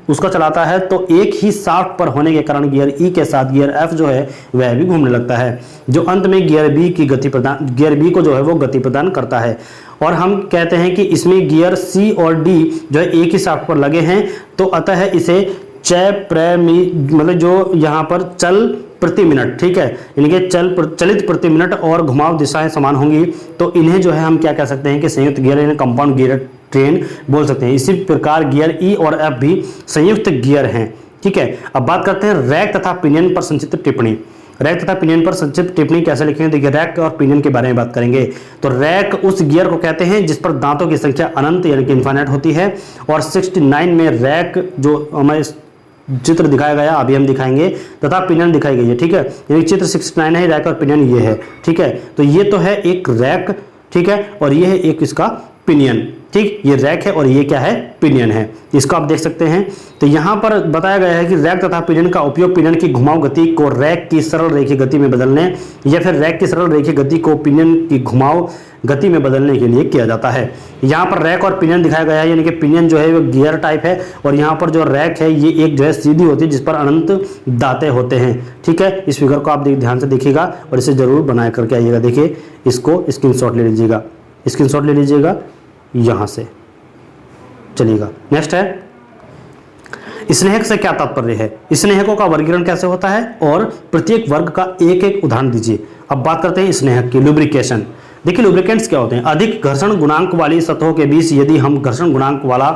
उसको चलाता है तो एक ही शाफ्ट पर होने के कारण गियर ई के साथ गियर एफ जो है वह भी घूमने लगता है जो अंत में गियर बी को जो है वो गति प्रदान करता है। और हम कहते हैं कि इसमें गियर सी और डी जो है एक ही शाफ्ट पर लगे हैं तो अतः इसे मतलब जो यहाँ पर चल प्रति मिनट, ठीक है, यानी कि चलित प्रति मिनट और घुमाव दिशाएं समान होंगी तो इन्हें जो है हम क्या कह सकते हैं कि संयुक्त गियर यानी कंपाउंड गियर ट्रेन बोल सकते हैं। इसी प्रकार गियर ई और एफ भी संयुक्त गियर हैं, ठीक है। अब बात करते हैं रैक तथा पिनियन पर संक्षिप्त टिप्पणी। रैक तथा पिनियन पर संक्षिप्त टिप्पणी कैसे लिखेंगे? देखिए रैक और पिनियन के बारे में बात करेंगे तो रैक उस गियर को कहते हैं जिस पर दांतों की संख्या अनंत यानी कि इनफाइनाइट होती है और 69 में रैक जो हमें चित्र दिखाया गया अभी हम दिखाएंगे तथा पिनियन दिखाई गई है, ठीक है। यानी चित्र 69 है, रैक और पिनियन ये है, ठीक है। तो ये तो है एक रैक, ठीक है, और ये है एक इसका पिनियन, ठीक। ये रैक है और ये क्या है? पिनियन है। इसको आप देख सकते हैं। तो यहाँ पर बताया गया है कि रैक तथा पिनियन का उपयोग पिनियन की घुमाव गति को रैक की सरल रेखीय गति में बदलने या फिर रैक की सरल रेखीय गति को पिनियन की घुमाव गति में बदलने के लिए किया जाता है। यहाँ पर रैक और पिनियन दिखाया गया है यानी कि पिनियन जो है वो गियर टाइप है और यहाँ पर जो रैक है ये एक जो है सीधी होती है जिस पर अनंत दांतें होते हैं, ठीक है। इस फिगर को आप ध्यान से देखिएगा और इसे जरूर बना करके आइएगा। देखिए इसको स्क्रीनशॉट ले लीजिएगा, स्क्रीनशॉट ले लीजिएगा यहाँ से। चलिएगा नेक्स्ट है स्नेहक से क्या तात्पर्य है? स्नेहकों का वर्गीकरण कैसे होता है और प्रत्येक वर्ग का एक एक उदाहरण दीजिए। अब बात करते हैं स्नेहक की। लुब्रिकेशन। देखिए लुब्रिकेंट्स क्या होते हैं? अधिक घर्षण गुणांक वाली सतहों के बीच यदि हम घर्षण गुणांक वाला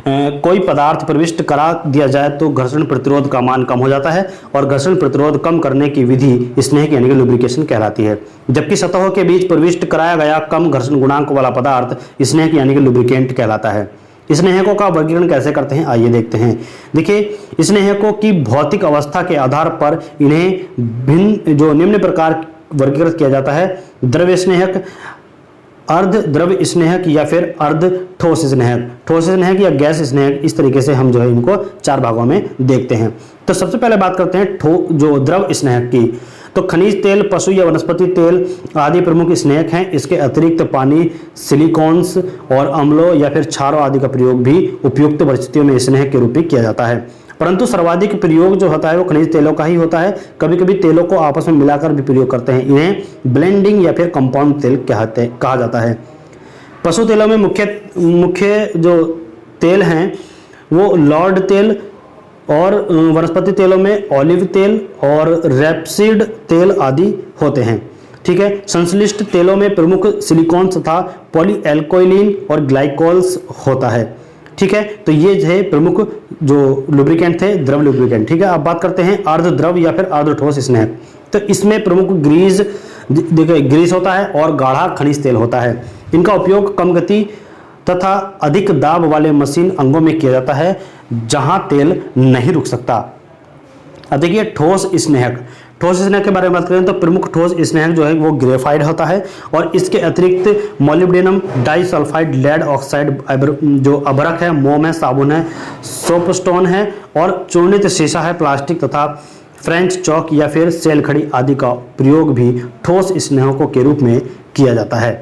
कोई पदार्थ प्रविष्ट करा दिया जाए तो घर्षण प्रतिरोध का मान कम हो जाता है और घर्षण प्रतिरोध कम करने की विधि स्नेहक यानी कि लुब्रिकेशन कहलाती है। जबकि सतहों के बीच प्रविष्ट कराया गया कम घर्षण गुणांक वाला पदार्थ स्नेहक यानी कि लुब्रिकेंट कहलाता है। स्नेहकों का वर्गीकरण कैसे करते हैं आइए देखते हैं। देखिए स्नेहकों की भौतिक अवस्था के आधार पर इन्हें निम्न प्रकार वर्गीकृत किया जाता है। द्रव्य स्नेहक, अर्ध द्रव्य स्नेहक या फिर अर्ध ठोस स्नेहक, ठोस स्नेहक या गैस स्नेहक। इस तरीके से हम जो है इनको 4 भागों में देखते हैं। तो सबसे पहले बात करते हैं जो द्रव स्नेहक की। तो खनिज तेल, पशु या वनस्पति तेल आदि प्रमुख स्नेहक हैं। इसके अतिरिक्त पानी, सिलिकॉन्स और अम्लों या फिर क्षारों आदि का प्रयोग भी उपयुक्त परिस्थितियों में स्नेहक के रूप में किया जाता है। परंतु सर्वाधिक प्रयोग जो होता है वो खनिज तेलों का ही होता है। कभी कभी तेलों को आपस में मिलाकर भी प्रयोग करते हैं। इन्हें ब्लेंडिंग या फिर कंपाउंड तेल कहा जाता है। पशु तेलों में मुख्य जो तेल हैं वो लॉर्ड तेल और वनस्पति तेलों में ऑलिव तेल और रेपसीड तेल आदि होते हैं, ठीक है। संश्लिष्ट तेलों में प्रमुख सिलिकॉन तथा पॉलीएल्कोइलिन और ग्लाइकोल्स होता है। ठीक है, तो ये है प्रमुख जो लुब्रिकेंट थे, द्रव लुब्रिकेंट। ठीक है, अब बात करते हैं अर्ध द्रव या फिर अर्ध ठोस स्नेहक। तो इसमें प्रमुख ग्रीस, देखिए ग्रीस होता है और गाढ़ा खनिज तेल होता है। इनका उपयोग कम गति तथा अधिक दाब वाले मशीन अंगों में किया जाता है जहां तेल नहीं रुक सकता। अब देखिए ठोस स्नेहक, ठोस स्नेहक के बारे में बात करें तो प्रमुख ठोस स्नेहक जो है वो ग्रेफाइट होता है और इसके अतिरिक्त मोलिब्डेनम डाइसल्फाइड, लेड ऑक्साइड, जो अभ्रक है, मोम है, साबुन है, सोपस्टोन है और चूर्णित शीशा है, प्लास्टिक तथा फ्रेंच चौक या फिर सेल खड़ी आदि का प्रयोग भी ठोस स्नेहकों के रूप में किया जाता है।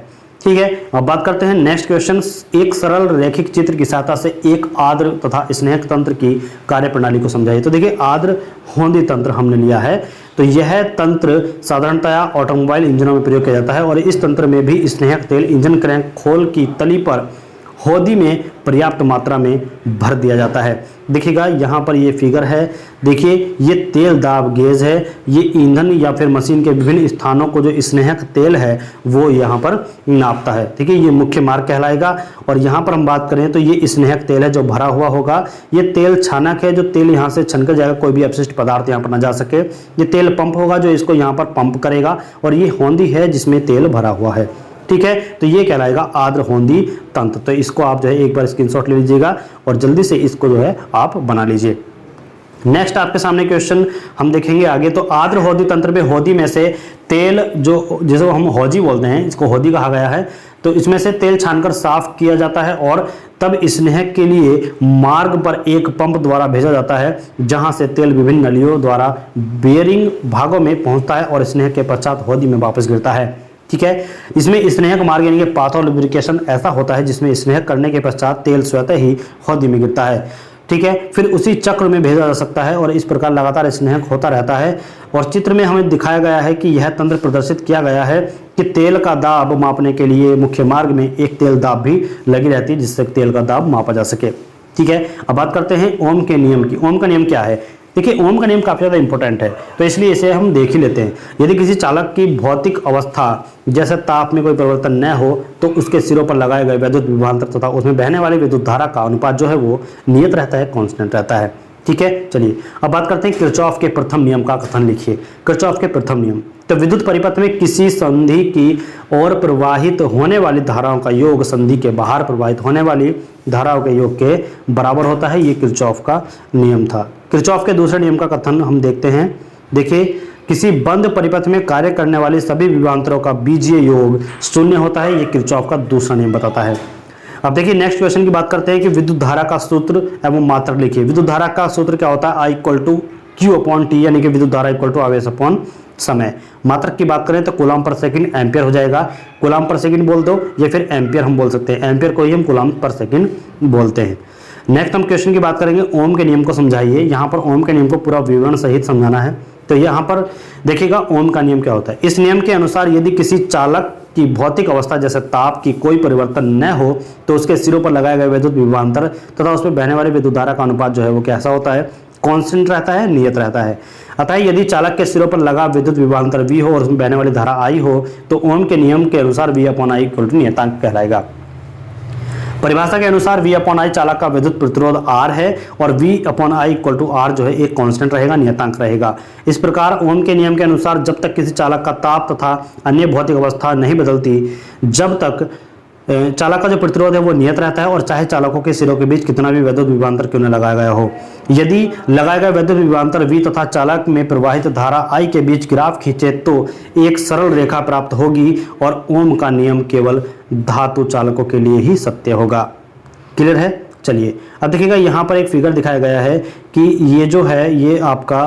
ठीक है, अब बात करते हैं नेक्स्ट क्वेश्चन। एक सरल रैखिक चित्र की सहायता से एक आर्द्र तथा स्नेहक तंत्र की कार्यप्रणाली को समझाइए। तो देखिए आर्द्र होंदी तंत्र हमने लिया है, तो यह तंत्र साधारणतया ऑटोमोबाइल इंजनों में प्रयोग किया जाता है और इस तंत्र में भी स्नेहक तेल इंजन क्रैंक खोल की तली पर होदी में पर्याप्त मात्रा में भर दिया जाता है। देखिएगा यहाँ पर ये फिगर है, देखिए ये तेल दाब गेज है, ये ईंधन या फिर मशीन के विभिन्न स्थानों को जो स्नेहक तेल है वो यहाँ पर नापता है। ठीक है, ये मुख्य मार्ग कहलाएगा। और यहाँ पर हम बात करें तो ये स्नेहक तेल है जो भरा हुआ होगा। ये तेल छानक है, जो तेल यहाँ से छनकर जाएगा, कोई भी अपशिष्ट पदार्थ यहाँ पर ना जा सके। ये तेल पंप होगा जो इसको यहाँ पर पंप करेगा और ये होंदी है जिसमें तेल भरा हुआ है। ठीक है, तो ये कहलाएगा आर्द्र होंदी तंत्र। तो इसको आप जो है एक बार स्क्रीनशॉट ले लीजिएगा और जल्दी से इसको जो है आप बना लीजिए। नेक्स्ट आपके सामने क्वेश्चन हम देखेंगे आगे। तो आर्द्र होदी तंत्र में होदी में से तेल, जो जिसे हम हौजी बोलते हैं, इसको होदी कहा गया है, तो इसमें से तेल छानकर साफ किया जाता है और तब स्नेहक के लिए मार्ग पर एक पंप द्वारा भेजा जाता है जहां से तेल विभिन्न नलियों द्वारा बेयरिंग भागों में पहुंचता है और स्नेहक के पश्चात होदी में वापस गिरता है। ठीक है, इसमें स्नेहक मार्ग यानी कि पाथ ऑफ लुब्रिकेशन ऐसा होता है जिसमें स्नेहक करने के पश्चात तेल स्वतः ही होदी में गिरता है। ठीक है, फिर उसी चक्र में भेजा जा सकता है और इस प्रकार लगातार स्नेहक होता रहता है। और चित्र में हमें दिखाया गया है कि यह तंत्र प्रदर्शित किया गया है कि तेल का दाब मापने के लिए मुख्य मार्ग में एक तेल दाब भी लगी रहती है जिससे तेल का दाब मापा जा सके। ठीक है, अब बात करते हैं ओम के नियम की। ओम का नियम क्या है? देखिए ओम का नियम काफ़ी ज़्यादा इंपॉर्टेंट है, तो इसलिए इसे हम देख ही लेते हैं। यदि किसी चालक की भौतिक अवस्था जैसे ताप में कोई परिवर्तन न हो तो उसके सिरों पर लगाए गए विद्युत विभवांतर तथा उसमें बहने वाली विद्युत धारा का अनुपात जो है वो नियत रहता है, कांस्टेंट रहता है। ठीक है, चलिए अब बात करते हैं किरचॉफ के प्रथम नियम का कथन लिखिए। किरचॉफ के प्रथम नियम, तो विद्युत परिपथ में किसी संधि की ओर प्रवाहित होने वाली धाराओं का योग संधि के बाहर प्रवाहित होने वाली धाराओं के योग के बराबर होता है। ये किरचॉफ का नियम था। किरचॉफ के दूसरे नियम का कथन हम देखते हैं। देखिए, किसी बंद परिपथ में कार्य करने वाली सभी विभवांतरों का बीजीय योग शून्य होता है। ये किरचॉफ का दूसरा नियम बताता है। अब देखिए नेक्स्ट क्वेश्चन की बात करते हैं कि विद्युत धारा का सूत्र एवं मात्रक लिखिए। विद्युत धारा का सूत्र क्या होता है? I = Q/T, यानी कि विद्युत धारा = आवेश अपॉन समय। मात्रक की बात करें तो कूलम पर सेकंड एम्पियर हो जाएगा। कूलम पर सेकंड बोल दो या फिर एम्पियर हम बोल सकते हैं, एम्पियर को ही हम कूलम पर सेकंड बोलते हैं। नेक्स्ट हम क्वेश्चन की बात करेंगे, ओम के नियम को समझाइए। यहाँ पर ओम के नियम को पूरा विवरण सहित समझाना है। तो यहाँ पर देखिएगा ओम का नियम क्या होता है। इस नियम के अनुसार यदि किसी चालक की भौतिक अवस्था जैसे ताप की कोई परिवर्तन न हो तो उसके सिरों पर लगाए गए विद्युत विभवांतर तथा उसमें बहने वाली विद्युत धारा का अनुपात जो है वो कैसा होता है? कांस्टेंट रहता है, नियत रहता है। अतः यदि चालक के सिरों पर लगा विद्युत विभवांतर V हो और उसमें बहने वाली धारा I हो तो ओम के नियम के अनुसार V/I = नियतांक कहलाएगा। परिभाषा के अनुसार V/I चालक का विद्युत प्रतिरोध R है और V/I = R जो है एक कांस्टेंट रहेगा, नियतांक रहेगा। इस प्रकार ओम के नियम के अनुसार जब तक किसी चालक का ताप तथा अन्य भौतिक अवस्था नहीं बदलती, जब तक चालक का जो प्रतिरोध है वो नियत रहता है और चाहे चालकों के सिरों के बीच कितना भी विद्युत विभवांतर क्यों न लगाया गया हो। यदि लगाया गया विद्युत विभवांतर V तथा चालक में प्रवाहित धारा I के बीच ग्राफ खींचे तो एक सरल रेखा प्राप्त होगी और ओम का नियम केवल धातु चालकों के लिए ही सत्य होगा। क्लियर है? चलिए अब देखिएगा यहाँ पर एक फिगर दिखाया गया है कि ये जो है ये आपका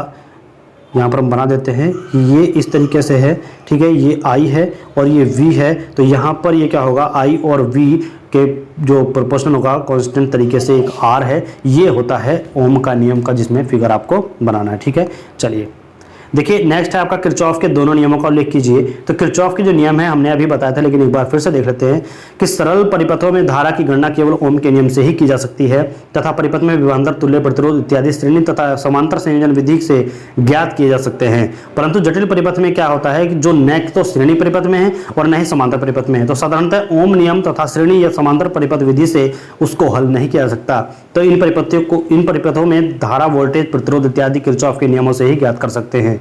यहाँ पर हम बना देते हैं, ये इस तरीके से है। ठीक है, ये I है और ये V है। तो यहाँ पर ये क्या होगा, I और V के जो प्रोपोर्शन होगा कांस्टेंट तरीके से एक R है। ये होता है ओम का नियम का जिसमें फिगर आपको बनाना है। ठीक है, चलिए देखिए नेक्स्ट है आपका किरचॉफ के दोनों नियमों का उल्लेख कीजिए। तो किरचॉफ के जो नियम है हमने अभी बताया था, लेकिन एक बार फिर से देख लेते हैं कि सरल परिपथों में धारा की गणना केवल ओम के नियम से ही की जा सकती है तथा परिपथ में विभवांतर, तुल्य प्रतिरोध इत्यादि श्रेणी तथा समांतर संयोजन विधि से ज्ञात किए जा सकते हैं। परंतु जटिल परिपथ में क्या होता है कि जो न तो श्रेणी परिपथ में है और न ही समांतर परिपथ में है, तो साधारणतः ओम नियम तथा श्रेणी या समांतर परिपथ विधि से उसको हल नहीं किया जा सकता। तो इन परिपथों में धारा, वोल्टेज, प्रतिरोध इत्यादि किरचॉफ के नियमों से ही ज्ञात कर सकते हैं।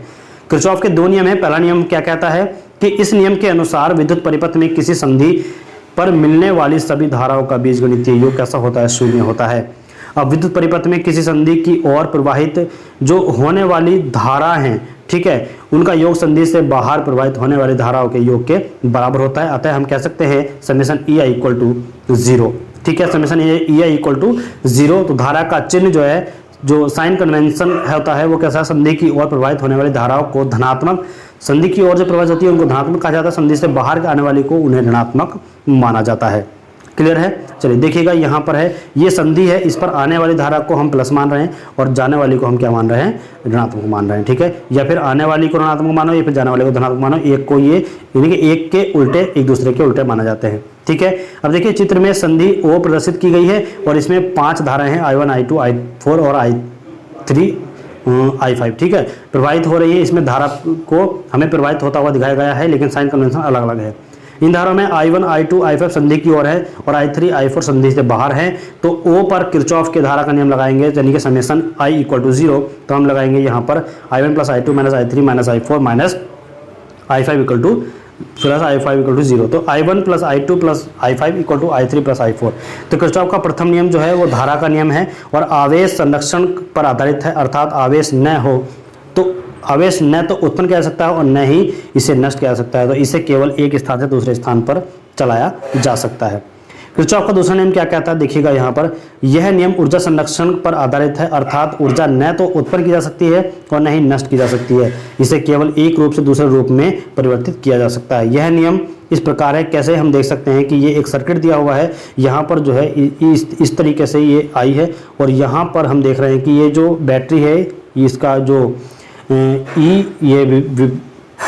किरचॉफ के दो नियम है। पहला नियम क्या कहता है कि इस नियम के अनुसार विद्युत परिपथ में किसी संधि पर मिलने वाली सभी धाराओं का बीजगणितीय योग कैसा होता है? शून्य होता है। अब विद्युत परिपथ में किसी संधि की ओर प्रवाहित जो होने वाली धारा हैं, ठीक है, उनका योग संधि से बाहर प्रवाहित होने वाली धाराओं के योग के बराबर होता है। अतः हम कह सकते हैं समेशन EI इक्वल टू 0। ठीक है, समेशन EI इक्वल टू 0। तो धारा का चिन्ह जो है, जो साइन कन्वेंशन होता है, वो कैसा? संधि की ओर प्रवाहित होने वाली धाराओं को धनात्मक, संधि की ओर जो प्रवाहित होती है उनको धनात्मक कहा जाता है, संधि से बाहर आने वाली को उन्हें ऋणात्मक माना जाता है। क्लियर है? चलिए देखिएगा, यहाँ पर है ये संधि है, इस पर आने वाली धारा को हम प्लस मान रहे हैं और जाने वाली को हम क्या मान रहे हैं? ऋणात्मक मान रहे हैं। ठीक है, या फिर आने वाली को ऋणात्मक मानो या फिर जाने वाले को धनात्मक मानो, एक को ये, यानी कि एक के उल्टे एक दूसरे के उल्टे माना जाते हैं। ठीक है, अब देखिए चित्र में संधि O प्रदर्शित की गई है और इसमें 5 धाराएं हैं, I1, I2, I4 और I3, I5। ठीक है, प्रवाहित हो रही है। इसमें धारा को हमें प्रवाहित होता हुआ दिखाया गया है, लेकिन साइन कन्वेंशन अलग अलग है। इन धाराओं में I1, I2, I5 संधि की ओर है और I3, I4 संधि से बाहर है। तो O पर किरचॉफ के धारा का नियम लगाएंगे, यानी कि समेशन I इक्वल टू 0। तो हम लगाएंगे यहाँ पर I1 plus I2 minus I3 minus I4 minus I5 equal to plus I5 equal to 0। तो I1 plus I2 plus I5 equal to I3 plus I4। तो किरचॉफ का प्रथम नियम जो है वो धारा का नियम है और आवेश संरक्षण पर आधारित है, अर्थात आवेश न हो तो आवेश न तो उत्पन्न किया जा सकता है और न ही इसे नष्ट किया जा सकता है। तो इसे केवल एक स्थान से दूसरे स्थान पर चलाया जा सकता है। किरचॉफ का दूसरा नियम क्या कहता है? देखिएगा यहाँ पर, यह नियम ऊर्जा संरक्षण पर आधारित है, अर्थात ऊर्जा न तो उत्पन्न की जा सकती है और न ही नष्ट की जा सकती है, इसे केवल एक रूप से दूसरे रूप में परिवर्तित किया जा सकता है। यह नियम इस प्रकार है, कैसे हम देख सकते हैं कि ये एक सर्किट दिया हुआ है, यहाँ पर जो है इस तरीके से ये आई है और यहाँ पर हम देख रहे हैं कि ये जो बैटरी है इसका जो ये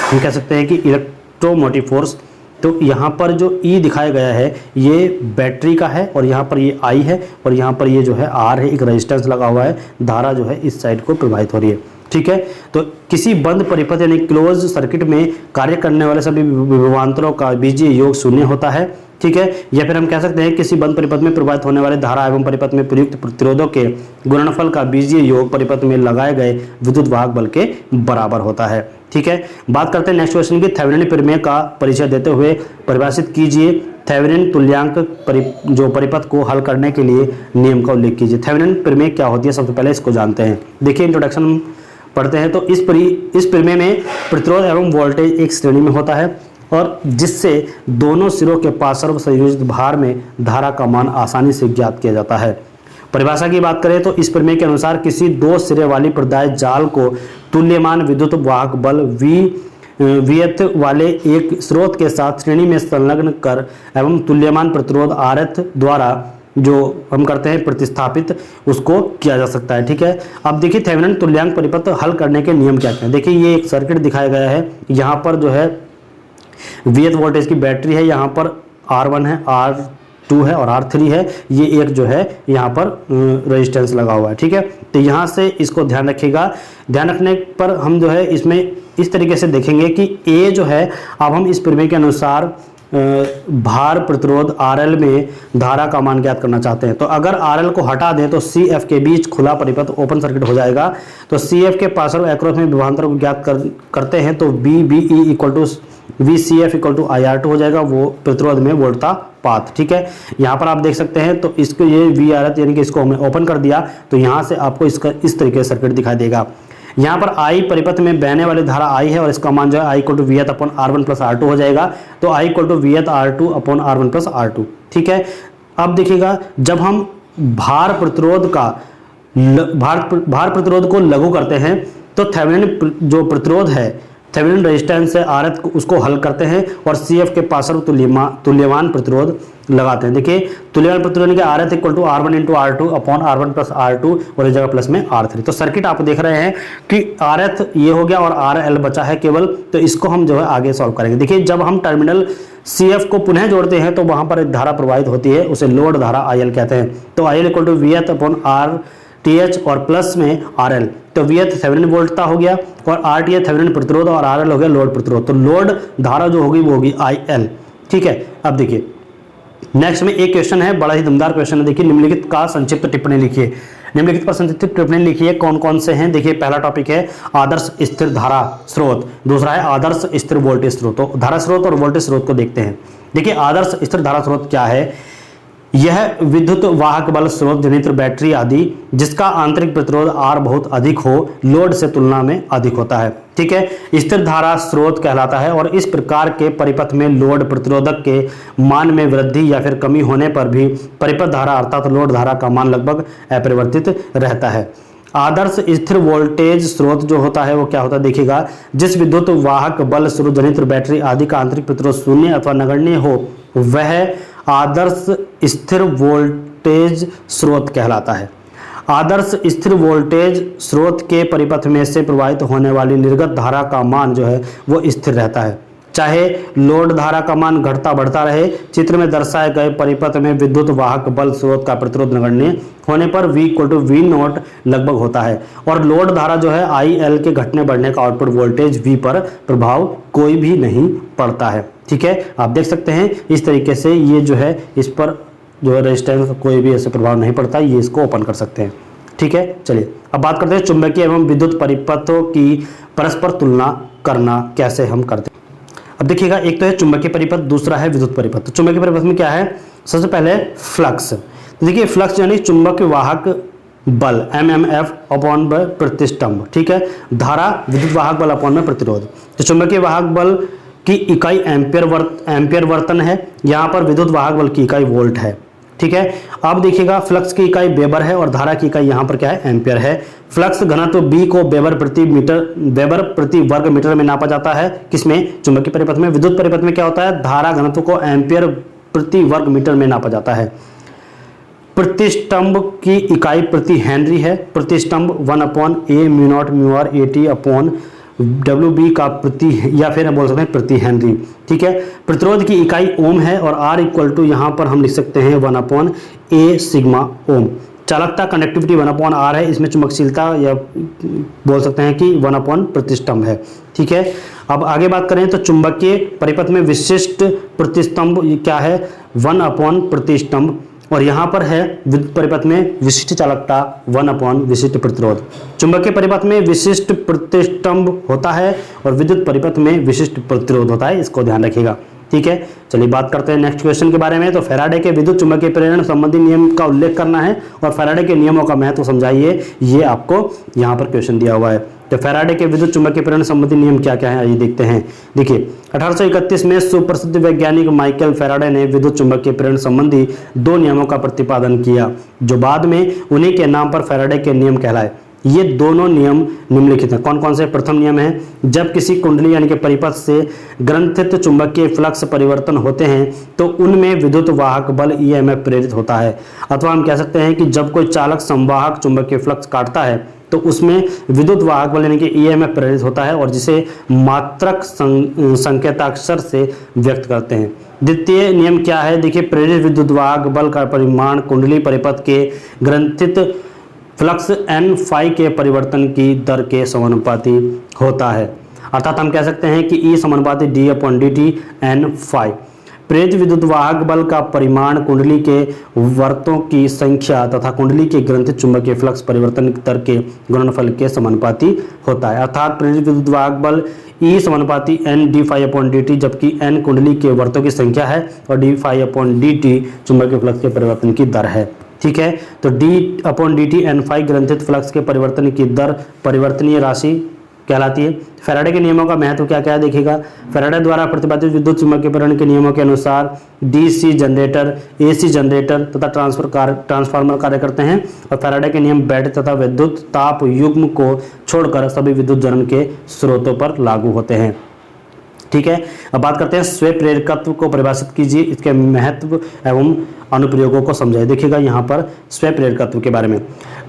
हम कह सकते हैं कि इलेक्ट्रोमोटिव फोर्स। तो यहाँ पर जो E दिखाया गया है ये बैटरी का है और यहाँ पर ये I है और यहाँ पर ये जो है R है, एक रेजिस्टेंस लगा हुआ है, धारा जो है इस साइड को प्रवाहित हो रही है। ठीक है, तो किसी बंद परिपथ यानी क्लोज सर्किट में कार्य करने वाले सभी विभवांतरों का बीजीय योग शून्य होता है। ठीक है, या फिर हम कह सकते हैं किसी बंद परिपथ में प्रवाहित होने वाले धारा एवं परिपथ में प्रयुक्त प्रतिरोधों के गुणनफल का बीजीय योग परिपथ में लगाए गए विद्युत वाहक बल के बराबर होता है। ठीक है, बात करते हैं नेक्स्ट क्वेश्चन की। थेवेनिन प्रमेय का परिचय देते हुए परिभाषित कीजिए थेवेनिन तुल्यांक जो परिपथ को हल करने के लिए नियम का उल्लेख कीजिए। थेवेनिन प्रमेय क्या होती है, सबसे पहले इसको जानते हैं। देखिए इंट्रोडक्शन पढ़ते हैं। तो इस प्रमेय में प्रतिरोध एवं वोल्टेज एक श्रेणी में होता है और जिससे दोनों सिरों के पार्श्व संयोजित भार में धारा का मान आसानी से ज्ञात किया जाता है। परिभाषा की बात करें तो इस प्रमेय के अनुसार किसी दो सिरे वाली प्रदाय जाल को तुल्यमान विद्युत वाहक बल Vth वाले एक स्रोत के साथ श्रेणी में संलग्न कर एवं तुल्यमान प्रतिरोध Rth द्वारा जो हम करते हैं प्रतिस्थापित, उसको किया जा सकता है। ठीक है, अब देखिए थेवेनिन तुल्यांक परिपथ हल करने के नियम क्या हैं। देखिए ये एक सर्किट दिखाया गया है, यहाँ पर जो है Vth वोल्टेज की बैटरी है, यहाँ पर R1 है, R2 है और R3 है, ये एक जो है यहाँ पर रेजिस्टेंस लगा हुआ है। ठीक है, तो यहाँ से इसको ध्यान रखिएगा। ध्यान रखने पर हम जो है इसमें इस तरीके से देखेंगे कि A जो है, अब हम इस प्रमेय के अनुसार भार प्रतिरोध RL में धारा का मान ज्ञात करना चाहते हैं। तो अगर RL को हटा दें तो CF के बीच खुला परिपथ ओपन सर्किट हो जाएगा। तो CF के पार्श्व अक्रॉस में विभवांतर को ज्ञात करते हैं तो VBE equal to VCF equal to IR2 हो जाएगा, वो प्रतिरोध में वोल्टा पाथ। ठीक है, यहाँ पर आप देख सकते हैं। तो इसको ये VRth यानी कि इसको हमने ओपन कर दिया तो यहाँ से आपको इसका इस तरीके से सर्किट दिखाई देगा। यहाँ पर I परिपथ में बहने वाली धारा I है और इसका मान जो है I equal to Vth upon R1 plus R2 हो जाएगा। तो I equal to Vth R2 upon R1 plus R2। ठीक है, अब देखिएगा जब हम भार प्रतिरोध को लागू करते हैं तो थेवेनिन जो प्रतिरोध है थेवेनिन रेजिस्टेंस है RF उसको हल करते हैं और CF के पार्श्व तुल्यवान प्रतिरोध लगाते हैं। देखिए तुल्यवान प्रतिरोध के RF equal to R1 into R2 upon R1 plus R2 और इस जगह प्लस में R3। तो सर्किट आप देख रहे हैं कि RF ये हो गया और RL बचा है केवल, तो इसको हम जो है आगे सॉल्व करेंगे। देखिए जब हम टर्मिनल CF को पुनः जोड़ते हैं तो वहां पर एक धारा प्रवाहित होती है, उसे लोड धारा IL कहते हैं। तो IL equal to VH upon RTH और प्लस में RL, तो VH थेवेनिन वोल्टता हो गया और RTH थेवेनिन प्रतिरोध और RL हो गया लोड प्रतिरोध। तो लोड धारा जो होगी वो होगी IL। ठीक है, अब देखिए नेक्स्ट में एक क्वेश्चन है, बड़ा ही दमदार क्वेश्चन है। देखिए निम्नलिखित का संक्षिप्त टिप्पणी लिखिए। निम्नलिखित पर संक्षिप्त टिप्पणी लिखिए, कौन कौन से हैं। देखिए पहला टॉपिक है आदर्श स्थिर धारा स्रोत, दूसरा है आदर्श स्थिर वोल्टेज स्रोत। तो धारा स्रोत और वोल्टेज स्रोत को देखते हैं। देखिए आदर्श स्थिर धारा स्रोत क्या है, यह विद्युत वाहक बल स्रोत जनित्र बैटरी आदि जिसका आंतरिक प्रतिरोध R बहुत अधिक हो, लोड से तुलना में अधिक होता है। ठीक है, स्थिर धारा स्रोत कहलाता है और इस प्रकार के परिपथ में लोड प्रतिरोधक के मान में वृद्धि या फिर कमी होने पर भी परिपथ धारा अर्थात लोड धारा का मान लगभग अपरिवर्तित रहता है। आदर्श स्थिर वोल्टेज स्रोत जो होता है वो क्या होता है, देखिएगा जिस विद्युत वाहक बल स्रोत जनित्र बैटरी आदि का आंतरिक प्रतिरोध शून्य अथवा नगण्य हो वह आदर्श स्थिर वोल्टेज स्रोत कहलाता है। आदर्श स्थिर वोल्टेज स्रोत के परिपथ में से प्रवाहित होने वाली निर्गत धारा का मान जो है वो स्थिर रहता है, चाहे लोड धारा का मान घटता बढ़ता रहे। चित्र में दर्शाए गए परिपथ में विद्युत वाहक बल स्रोत का प्रतिरोध नगण्य होने पर V equal to V naught लगभग होता है और लोड धारा जो है IL के घटने बढ़ने का आउटपुट वोल्टेज V पर प्रभाव कोई भी नहीं पड़ता है। ठीक है, आप देख सकते हैं इस तरीके से ये जो है इस पर जो है रेजिस्टेंस का कोई भी ऐसे प्रभाव नहीं पड़ता, ये इसको ओपन कर सकते हैं। ठीक है, चलिए अब बात करते हैं चुंबकीय एवं विद्युत परिपथों की परस्पर तुलना करना कैसे हम करते हैं। अब देखिएगा एक तो है चुंबकीय परिपथ, दूसरा है विद्युत परिपथ। तो चुंबकीय परिपथ में क्या है, सबसे पहले फ्लक्स। देखिए फ्लक्स यानी चुंबक वाहक बल MMF अपॉन प्रतिष्ठम्भ। ठीक है, धारा विद्युत वाहक बल अपॉन में प्रतिरोध। तो चुंबकीय वाहक बल की इकाई एम्पियर वर्तन है, यहाँ पर विद्युत वाहक बल की इकाई वोल्ट है। ठीक है, अब देखिएगा फ्लक्स की इकाई वेबर है और धारा की इकाई यहाँ पर क्या है, एम्पियर है। फ्लक्स घनत्व B को वेबर प्रति वर्ग मीटर में नापा जाता है, किसमें, चुंबकीय परिपथ में। विद्युत परिपथ में क्या होता है, धारा घनत्व को एम्पियर प्रति वर्ग मीटर में नापा जाता है। प्रतिष्ठम्भ की इकाई प्रति हेनरी है। प्रतिष्ठम्भ 1/A mu naught mu R AT upon WB का प्रति या फिर हम बोल सकते हैं प्रति हेनरी। ठीक है, प्रतिरोध की इकाई ओम है और R इक्वल टू यहाँ पर हम लिख सकते हैं 1/A सिग्मा ओम। चालकता कंडक्टिविटी 1/R है, इसमें चुंबकशीलता या बोल सकते हैं कि 1 प्रतिष्ठम्भ है। ठीक है, अब आगे बात करें तो चुंबकीय परिपथ में विशिष्ट प्रतिष्ठम्भ क्या है, 1 प्रतिष्ठम्भ और यहाँ पर है विद्युत परिपथ में विशिष्ट चालकता 1 विशिष्ट प्रतिरोध। चुंबकीय परिपथ में विशिष्ट प्रतिष्ठम्भ होता है और विद्युत परिपथ में विशिष्ट प्रतिरोध होता है, इसको ध्यान रखिएगा। ठीक है, चलिए बात करते हैं नेक्स्ट क्वेश्चन के बारे में। तो फैराडे के विद्युत चुंबकीय प्रेरण संबंधी नियम का उल्लेख करना है और फैराडे के नियमों का महत्व समझाइए, ये आपको यहाँ पर क्वेश्चन दिया हुआ है। तो फैराडे के विद्युत चुंबकीय प्रेरण संबंधी नियम क्या क्या है आइए देखते हैं। देखिए 1831 में सुप्रसिद्ध वैज्ञानिक माइकल फैराडे ने विद्युत चुंबकीय प्रेरण संबंधी 2 नियमों का प्रतिपादन किया जो बाद में उन्हीं के नाम पर फैराडे के नियम कहलाए। ये दोनों नियम निम्नलिखित हैं। कौन कौन से, प्रथम नियम है जब किसी कुंडली यानी कि परिपथ से ग्रंथित चुंबकीय फ्लक्स परिवर्तन होते हैं तो उनमें विद्युत वाहक बल EMF प्रेरित होता है। अथवा हम कह सकते हैं कि जब कोई चालक संवाहक चुंबकीय फ्लक्स काटता है तो उसमें विद्युत वाहक बल यानी कि EMF प्रेरित होता है और जिसे मात्रक संकेताक्षर से व्यक्त करते हैं। द्वितीय नियम क्या है, देखिए प्रेरित विद्युत वाहक बल का परिमाण कुंडली परिपथ के ग्रंथित फ्लक्स N फाई के परिवर्तन की दर के समानुपाती होता है। अर्थात हम कह सकते हैं कि E समानुपाती d/dt N फाई। प्रेरित विद्युत वाहक बल का परिमाण कुंडली के वर्तों की संख्या तथा कुंडली के ग्रंथित चुंबकीय फ्लक्स परिवर्तन दर के गुणनफल के समानुपाती होता है। अर्थात प्रेरित विद्युत वाहक बल E समानुपाती N d/dt जबकि N कुंडली के वर्तों की संख्या है और d/dt चुंबकीय फ्लक्स के परिवर्तन की दर है। ठीक है, तो d/dt N फाई ग्रंथित फ्लक्स के परिवर्तन की दर परिवर्तनीय राशि कहलाती है। फैराडे के नियमों का महत्व क्या क्या है देखिएगा। फैराडे द्वारा प्रतिपादित विद्युत चुम्बकीकरण के नियमों के अनुसार डीसी जनरेटर, एसी जनरेटर तथा ट्रांसफार्मर कार्य करते हैं और फैराडे के नियम बैटरी तथा विद्युत ताप युग्म को छोड़कर सभी विद्युत जलन के स्रोतों पर लागू होते हैं। ठीक है, अब बात करते हैं स्वयं प्रेरकत्व को परिभाषित कीजिए, इसके महत्व एवं अनुप्रयोगों को समझाइए। देखिएगा यहाँ पर स्वयं प्रेरकत्व के बारे में,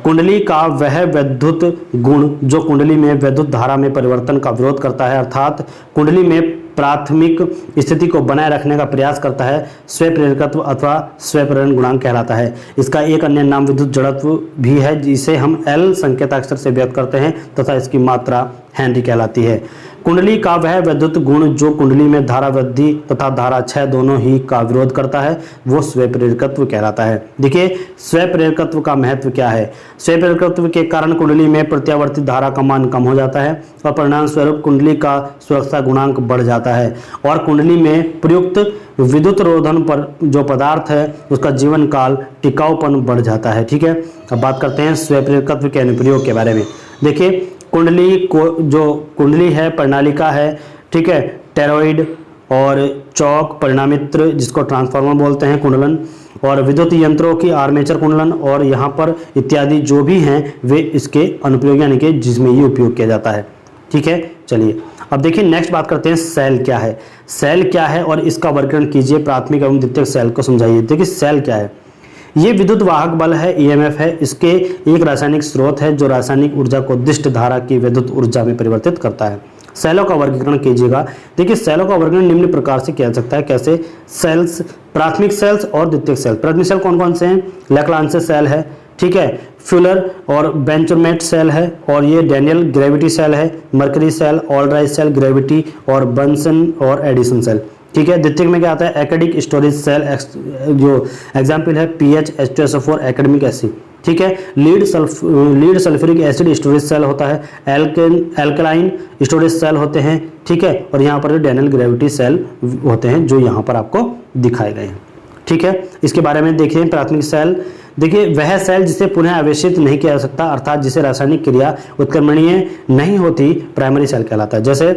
कुंडली का वह विद्युत गुण जो कुंडली में विद्युत धारा में परिवर्तन का विरोध करता है, अर्थात कुंडली में प्राथमिक स्थिति को बनाए रखने का प्रयास करता है, स्वयं प्रेरकत्व अथवा स्वयं प्रेरण गुणांक कहलाता है। इसका एक अन्य नाम विद्युत जड़त्व भी है, जिसे हम एल संकेताक्षर से व्यक्त करते हैं तथा इसकी मात्रा हेनरी कहलाती है। कुंडली का वह विद्युत गुण जो कुंडली में धारा वृद्धि तथा धारा क्षय दोनों ही का विरोध करता है, वो स्वयं प्रेरकत्व कहलाता है। देखिए स्वयं प्रेरकत्व का महत्व क्या है। स्वयं प्रेरकत्व के कारण कुंडली में प्रत्यावर्तित धारा का मान कम हो जाता है और परिणाम स्वरूप कुंडली का सुरक्षा गुणांक बढ़ जाता है और कुंडली में प्रयुक्त विद्युत रोधन पर जो पदार्थ है उसका जीवन काल टिकाऊपन बढ़ जाता है। ठीक है, अब बात करते हैं स्वयं प्रेरकत्व के अनुप्रयोग के बारे में। देखिए कुंडली को जो कुंडली है प्रणालिका है, ठीक है, टेरॉइड और चौक परिणामित्र जिसको ट्रांसफार्मर बोलते हैं कुंडलन, और विद्युत यंत्रों की आर्मेचर कुंडलन और यहाँ पर इत्यादि जो भी हैं वे इसके अनुप्रयोग यानी कि जिसमें ये उपयोग किया जाता है। ठीक है, चलिए अब देखिए नेक्स्ट बात करते हैं सेल क्या है। सेल क्या है और इसका वर्गीकरण कीजिए, प्राथमिक एवं द्वितीयक सेल को समझाइए। देखिए सेल क्या है, ये विद्युत वाहक बल है, ईएमएफ है, इसके एक रासायनिक स्रोत है जो रासायनिक ऊर्जा को दिष्ट धारा की विद्युत ऊर्जा में परिवर्तित करता है। सेलों का वर्गीकरण कीजिएगा। देखिए सेलों का वर्गीकरण निम्न प्रकार से किया जा सकता है। कैसे? सेल्स, प्राथमिक सेल्स और द्वितीयक सेल। प्राथमिक सेल कौन कौन से हैं? लैक्लांसे सेल है, ठीक है, फ्यूलर और बेंचोमेट सेल है, और ये डैनियल ग्रेविटी सेल है, मर्करी सेल, ऑलराइट सेल, ग्रेविटी और बंसन और एडिसन सेल। ठीक है, द्वितीयक में क्या आता है? एकेडिक स्टोरेज सेल, जो एग्जाम्पल है पीएच H2SO4 एकेडमिक एसिड। ठीक है, lead sulphuric acid storage cell होता है, एल्कलाइन स्टोरेज सेल होते हैं। ठीक है, और यहाँ पर जो डैनियल ग्रेविटी सेल होते हैं जो यहाँ पर आपको दिखाए गए हैं। ठीक है, इसके बारे में देखिए प्राथमिक सेल। देखिए वह सेल जिसे पुनः आवेशित नहीं किया जा सकता, अर्थात जिसे रासायनिक क्रिया उत्क्रमणीय नहीं होती, प्राइमरी सेल कहलाता है। जैसे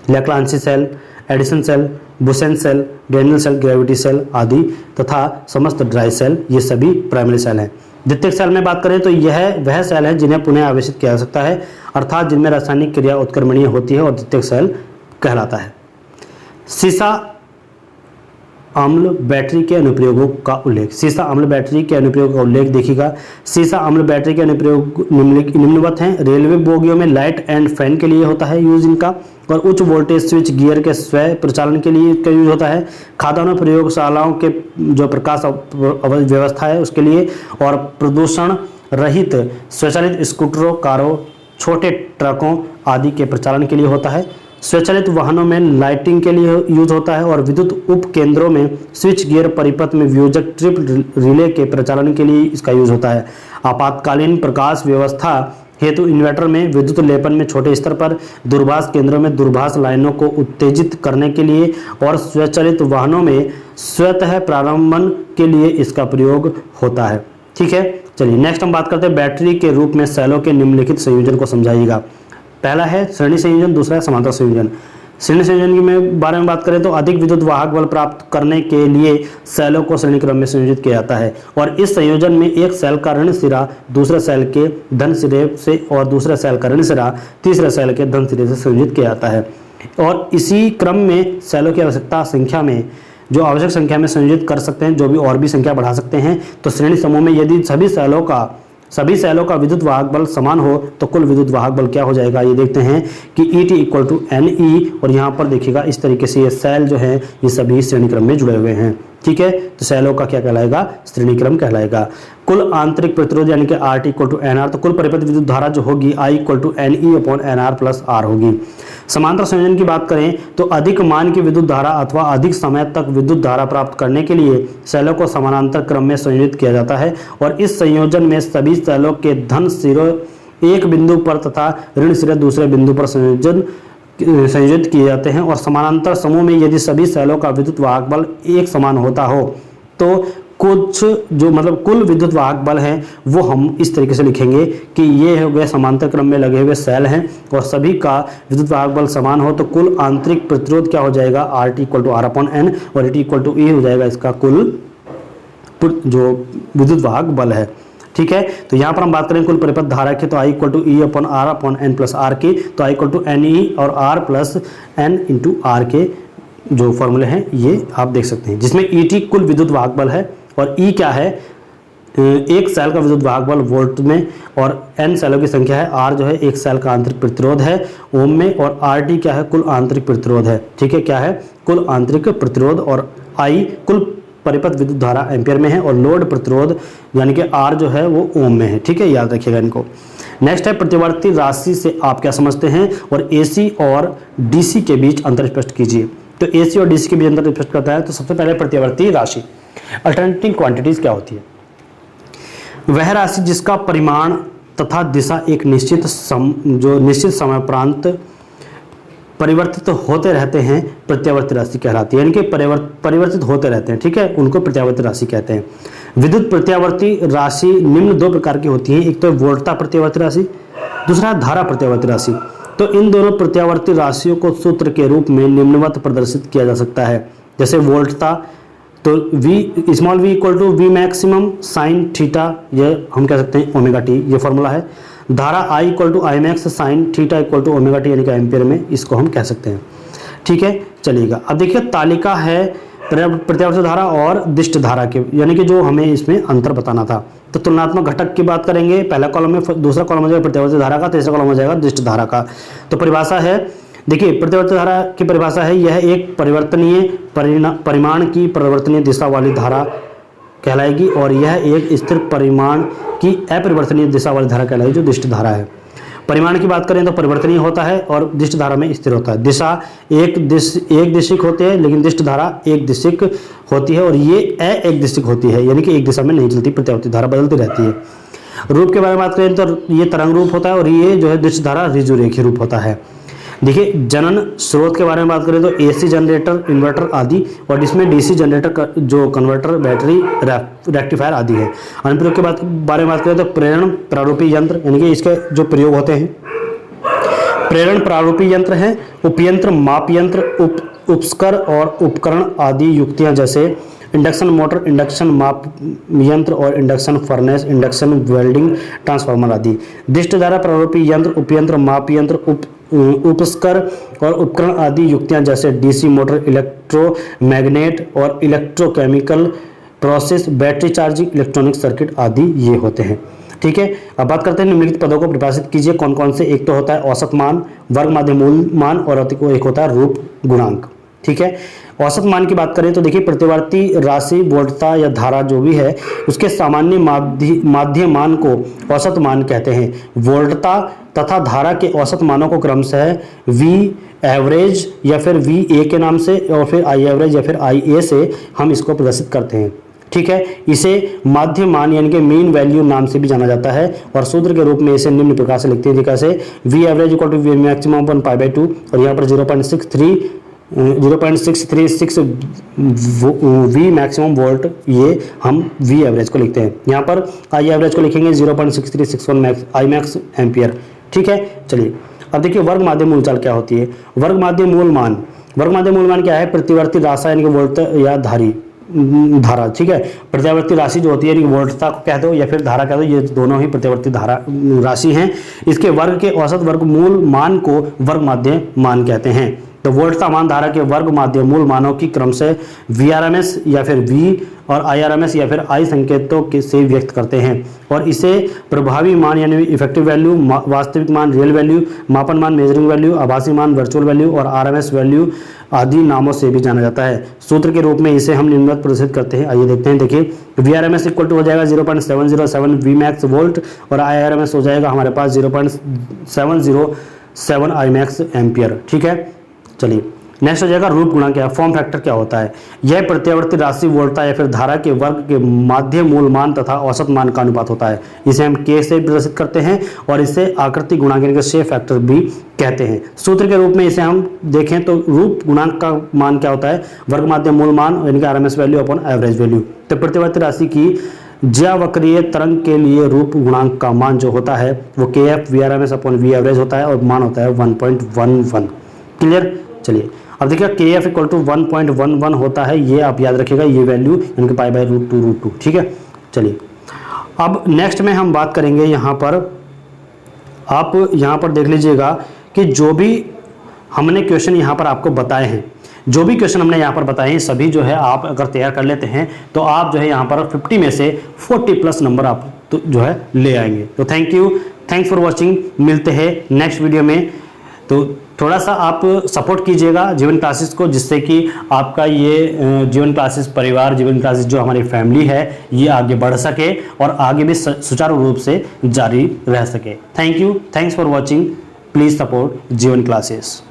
Leclanche cell, Edison cell, Bunsen cell, Daniell cell, gravity cell आदि तथा समस्त ड्राई सेल, ये सभी प्राइमरी सेल हैं। द्वितीयक सेल में बात करें तो यह वह सेल है जिन्हें पुनः आवेशित किया जा सकता है, अर्थात जिनमें रासायनिक क्रिया उत्क्रमणीय होती है और द्वितीयक सेल कहलाता है। सीसा अम्ल बैटरी के अनुप्रयोगों का उल्लेख। सीसा अम्ल बैटरी के अनुप्रयोग का उल्लेख देखिएगा। सीसा अम्ल बैटरी के अनुप्रयोग निम्नवत हैं। रेलवे बोगियों में लाइट एंड फैन के लिए होता है यूज इनका, और उच्च वोल्टेज स्विच गियर के स्वयं प्रचालन के लिए इसका यूज होता है। खादानों प्रयोगशालाओं के जो प्रकाश व्यवस्था है उसके लिए, और प्रदूषण रहित स्वचालित स्कूटरों, कारों, छोटे ट्रकों आदि के प्रचालन के लिए होता है। स्वचालित वाहनों में लाइटिंग के लिए यूज होता है, और विद्युत उपकेंद्रों में स्विच गियर परिपथ में वियोजक ट्रिप रिले के प्रचालन के लिए इसका यूज होता है। आपातकालीन प्रकाश व्यवस्था हेतु इन्वर्टर में विद्युत लेपन में छोटे स्तर पर, दूरभाष केंद्रों में दूरभाष लाइनों को उत्तेजित करने के लिए, और स्वचालित वाहनों में स्वतः प्रारंभन के लिए इसका प्रयोग होता है। ठीक है, चलिए नेक्स्ट हम बात करते हैं बैटरी के रूप में सेलों के निम्नलिखित संयोजन को समझाइएगा। पहला है श्रेणी संयोजन, दूसरा है समांतर संयोजन। श्रेणी संयोजन के बारे में बात करें तो अधिक विद्युत वाहक बल प्राप्त करने के लिए सेलों को श्रेणी क्रम में संयोजित किया जाता है, और इस संयोजन में एक सेल का ऋण सिरा दूसरे सेल के धन सिरे से और दूसरे सेल का ऋण सिरा तीसरे सेल के धन सिरे से संयोजित किया जाता है। और इसी क्रम में सेलों की आवश्यकता संख्या में, जो आवश्यक संख्या में संयोजित कर सकते हैं, जो भी और भी संख्या बढ़ा सकते हैं। तो श्रेणी समूह में यदि सभी सेलों का विद्युत वाहक बल समान हो तो कुल विद्युत वाहक बल क्या हो जाएगा, ये देखते हैं कि ET = NE, और यहाँ पर देखिएगा इस तरीके से ये सेल जो है ये सभी श्रेणी क्रम में जुड़े हुए हैं। ठीक है, तो सेलों का क्या कहलाएगा? श्रेणी क्रम कहलाएगा। कुल आंतरिक प्रतिरोध यानी कि RT = NR, तो कुल परिपथ विद्युत धारा जो होगी I = NE/NR + R होगी। समांतर संयोजन की बात करें तो अधिक मान की विद्युत धारा अथवा अधिक समय तक विद्युत धारा प्राप्त करने के लिए सेलों को समानांतर क्रम में संयोजित किया जाता है, और इस संयोजन में सभी सेलों के धन सिरे एक बिंदु पर तथा ऋण सिरे दूसरे बिंदु पर संयोजित किए जाते हैं। और समानांतर समूह में यदि सभी सेलों का विद्युत वाहक बल एक समान होता हो तो कुछ जो मतलब कुल विद्युत वाहक बल हैं वो हम इस तरीके से लिखेंगे कि ये हो गए समांतर क्रम में लगे हुए सेल हैं और सभी का विद्युत वाहक बल समान हो तो कुल आंतरिक प्रतिरोध क्या हो जाएगा, RT इक्वल टू R/N और ET इक्वल टू E हो जाएगा इसका कुल जो विद्युत वाहक बल है। ठीक है, तो यहाँ पर हम बात करें कुल परिपथ धारा की तो I equal to E/R/N plus R की, तो I इक्वल टू NE और R plus N into R के जो फॉर्मूले हैं ये आप देख सकते हैं, जिसमें ET कुल विद्युत वाहक बल है और E क्या है, एक सेल का विद्युत वाहक बल वोल्ट में और N सेलों की संख्या है, R जो है एक सेल का आंतरिक प्रतिरोध है ओम में और RT क्या है, कुल आंतरिक प्रतिरोध है। ठीक है, क्या है, कुल आंतरिक प्रतिरोध और I कुल परिपथ विद्युत धारा एम्पियर में है और लोड प्रतिरोध यानी कि R जो है वो ओम में है। ठीक है, याद रखिएगा इनको। नेक्स्ट है प्रतिवर्ती राशि से आप क्या समझते हैं और AC और DC के बीच अंतर स्पष्ट कीजिए। तो AC और DC के बीच अंतर स्पष्ट करता है तो सबसे पहले प्रतिवर्ती राशि अल्टरनेटिंग क्वांटिटीज क्या होती है, वह राशि जिसका परिमाण तथा दिशा एक निश्चित समय प्रांत परिवर्तित होते रहते हैं प्रत्यावर्ती राशि कहलाती है, यानी कि परिवर्तित होते रहते हैं। ठीक है, उनको प्रत्यावर्ती राशि कहते हैं। विद्युत प्रत्यावर्ती राशि निम्न दो प्रकार की होती है, एक तो वोल्टता प्रत्यावर्ती राशि, दूसरा धारा प्रत्यावर्ती राशि। तो इन दोनों प्रत्यावर्ती राशियों को सूत्र के रूप में निम्नवत प्रदर्शित किया जा सकता है। जैसे वोल्टता तो V small v equal to V maximum sine theta, ये हम कह सकते हैं ओमेगा टी, ये फॉर्मूला है। धारा I equal to I max sine theta equal to omega T यानी कि एम्पियर में, इसको हम कह सकते हैं। ठीक है, चलिएगा अब देखिए तालिका है प्रत्यावर्ती धारा और दिष्ट धारा के, यानी कि जो हमें इसमें अंतर बताना था। तो तुलनात्मक घटक की बात करेंगे, पहला कॉलम में, दूसरा कॉलम हो जाएगा प्रत्यावर्ती धारा का, तीसरा कॉलम हो जाएगा दिष्ट धारा का। तो परिभाषा है, देखिए प्रत्यावर्ती धारा की परिभाषा है, यह एक परिवर्तनीय परिमाण की परिवर्तनीय दिशा वाली धारा कहलाएगी और यह एक स्थिर परिमाण की अपरिवर्तनीय दिशा वाली धारा कहलाएगी जो दिष्ट धारा है। परिमाण की बात करें तो परिवर्तनीय होता है और दिष्ट धारा में स्थिर होता है। दिशा एक दिशिक होते हैं लेकिन दिष्ट धारा एक दिशिक होती है और ये एक दिशिक होती है, यानी कि एक दिशा में नहीं चलती, प्रत्यावर्ती धारा बदलती रहती है। रूप के बारे में बात करें तो ये तरंग रूप होता है और ये जो है दिष्ट धारा ऋजुरेखीय रूप होता है। देखिए जनन स्रोत के बारे में बात करें तो AC जनरेटर, इन्वर्टर आदि और इसमें DC जनरेटर जो कन्वर्टर, बैटरी, रेक्टिफायर आदि है। अनुप्रयोग के बारे में बात करें तो प्रेरण प्रारूपी यंत्र, यानी कि इसके जो प्रयोग होते हैं, प्रेरण प्रारूपी यंत्र है, उपयंत्र, माप यंत्र, उपस्कर और उपकरण आदि युक्तियां जैसे इंडक्शन मोटर, इंडक्शन माप यंत्र और induction furnace, induction welding transformer आदि। दिष्ट धारा प्रारूपी यंत्र, उपयंत्र, माप यंत्र, उपस्कर और उपकरण आदि युक्तियां जैसे DC मोटर, इलेक्ट्रोमैग्नेट और electrochemical process, battery charging, electronic circuit आदि ये होते हैं। ठीक है, अब बात करते हैं निम्नलिखित पदों को परिभाषित कीजिए कौन कौन से। एक तो होता है औसत मान, वर्ग माध्य मूल मान और एक होता है रूप गुणांक। ठीक है, औसत मान की बात करें तो देखिए प्रतिवर्ती राशि वोल्टता या धारा जो भी है उसके सामान्य माध्य मान को औसत मान कहते हैं। वोल्टता तथा धारा के औसत मानों को क्रमशः V एवरेज या फिर VA के नाम से और फिर I एवरेज या फिर IA से हम इसको प्रदर्शित करते हैं। ठीक है, इसे माध्य मान यानी कि मीन वैल्यू नाम से भी जाना जाता है और सूत्र के रूप में इसे निम्न प्रकार से लिखते हैं जैसे V average equal to V maximum upon π/2 और यहाँ पर 0.636 V मैक्सिमम वोल्ट, ये हम V एवरेज को लिखते हैं। यहाँ पर I एवरेज को लिखेंगे 0.6361 I मैक्स एम्पियर। ठीक है, चलिए अब देखिए वर्ग माध्य मूल चाल क्या होती है। वर्ग माध्य मूल मान क्या है, प्रतिवर्ती राशि यानी कि वोल्ट या धारा। ठीक है, प्रत्यावर्ती राशि जो होती है यानी वोल्टता को कह दो या फिर धारा कह दो, ये दोनों ही प्रत्यावर्ती धारा राशि हैं। इसके वर्ग के औसत वर्ग मूल मान को वर्ग माध्य मान कहते हैं। तो वोल्टता मान धारा के वर्ग माध्य मूल मानों की क्रम से VRMS या फिर V और IRMS या फिर I संकेतों से व्यक्त करते हैं और इसे प्रभावी मान यानी इफेक्टिव वैल्यू, वास्तविक मान रियल वैल्यू, मापन मान मेजरिंग वैल्यू, आभासी मान वर्चुअल वैल्यू और RMS वैल्यू आदि नामों से भी जाना जाता है। सूत्र के रूप में इसे हम निम्नवत प्रदर्शित करते हैं, आइए देखते हैं। देखिए VRMS इक्वल टू हो जाएगा 0.707 V मैक्स वोल्ट और IRMS हो जाएगा हमारे पास 0.707 I मैक्स एम्पियर। ठीक है, चलिए नेक्स्ट हो जाएगा रूप गुणांक क्या है, फॉर्म फैक्टर क्या होता है। यह प्रत्यावर्ती राशि वोल्टा या फिर धारा के वर्ग के माध्य मूल मान तथा औसत मान का अनुपात होता है। इसे हम के से प्रदर्शित करते हैं और इसे आकृति गुणांक यानी कि शेप फैक्टर भी कहते हैं। सूत्र के रूप में इसे हम देखें तो रूप गुणांक का मान क्या होता है, वर्ग माध्य मूल मान यानी कि RMS value upon average value. तो प्रत्यावर्ती राशि की ज्यावक्रीय तरंग के लिए रूप गुणांक का मान जो होता है वो K F V R M S upon V average होता है और मान होता है 1.11। क्लियर। चलिए अब देखिए के एफ इक्वल टू 1.11 होता है, ये आप याद रखिएगा, ये वैल्यू इनके पाई बाय √2 ठीक है। चलिए अब नेक्स्ट में हम बात करेंगे यहाँ पर, आप यहाँ पर देख लीजिएगा कि जो भी हमने क्वेश्चन यहाँ पर आपको बताए हैं, जो भी क्वेश्चन हमने यहाँ पर बताए हैं सभी जो है आप अगर तैयार कर लेते हैं तो आप जो है यहाँ पर 50 में से 40+ नंबर आप तो जो है ले आएंगे। तो थैंक्स फॉर वॉचिंग, मिलते हैं नेक्स्ट वीडियो में। तो थोड़ा सा आप सपोर्ट कीजिएगा जीवन क्लासेस को, जिससे कि आपका ये जीवन क्लासेस परिवार, जीवन क्लासेस जो हमारी फैमिली है ये आगे बढ़ सके और आगे भी सुचारू रूप से जारी रह सके। Thanks for watching, please support जीवन क्लासेस।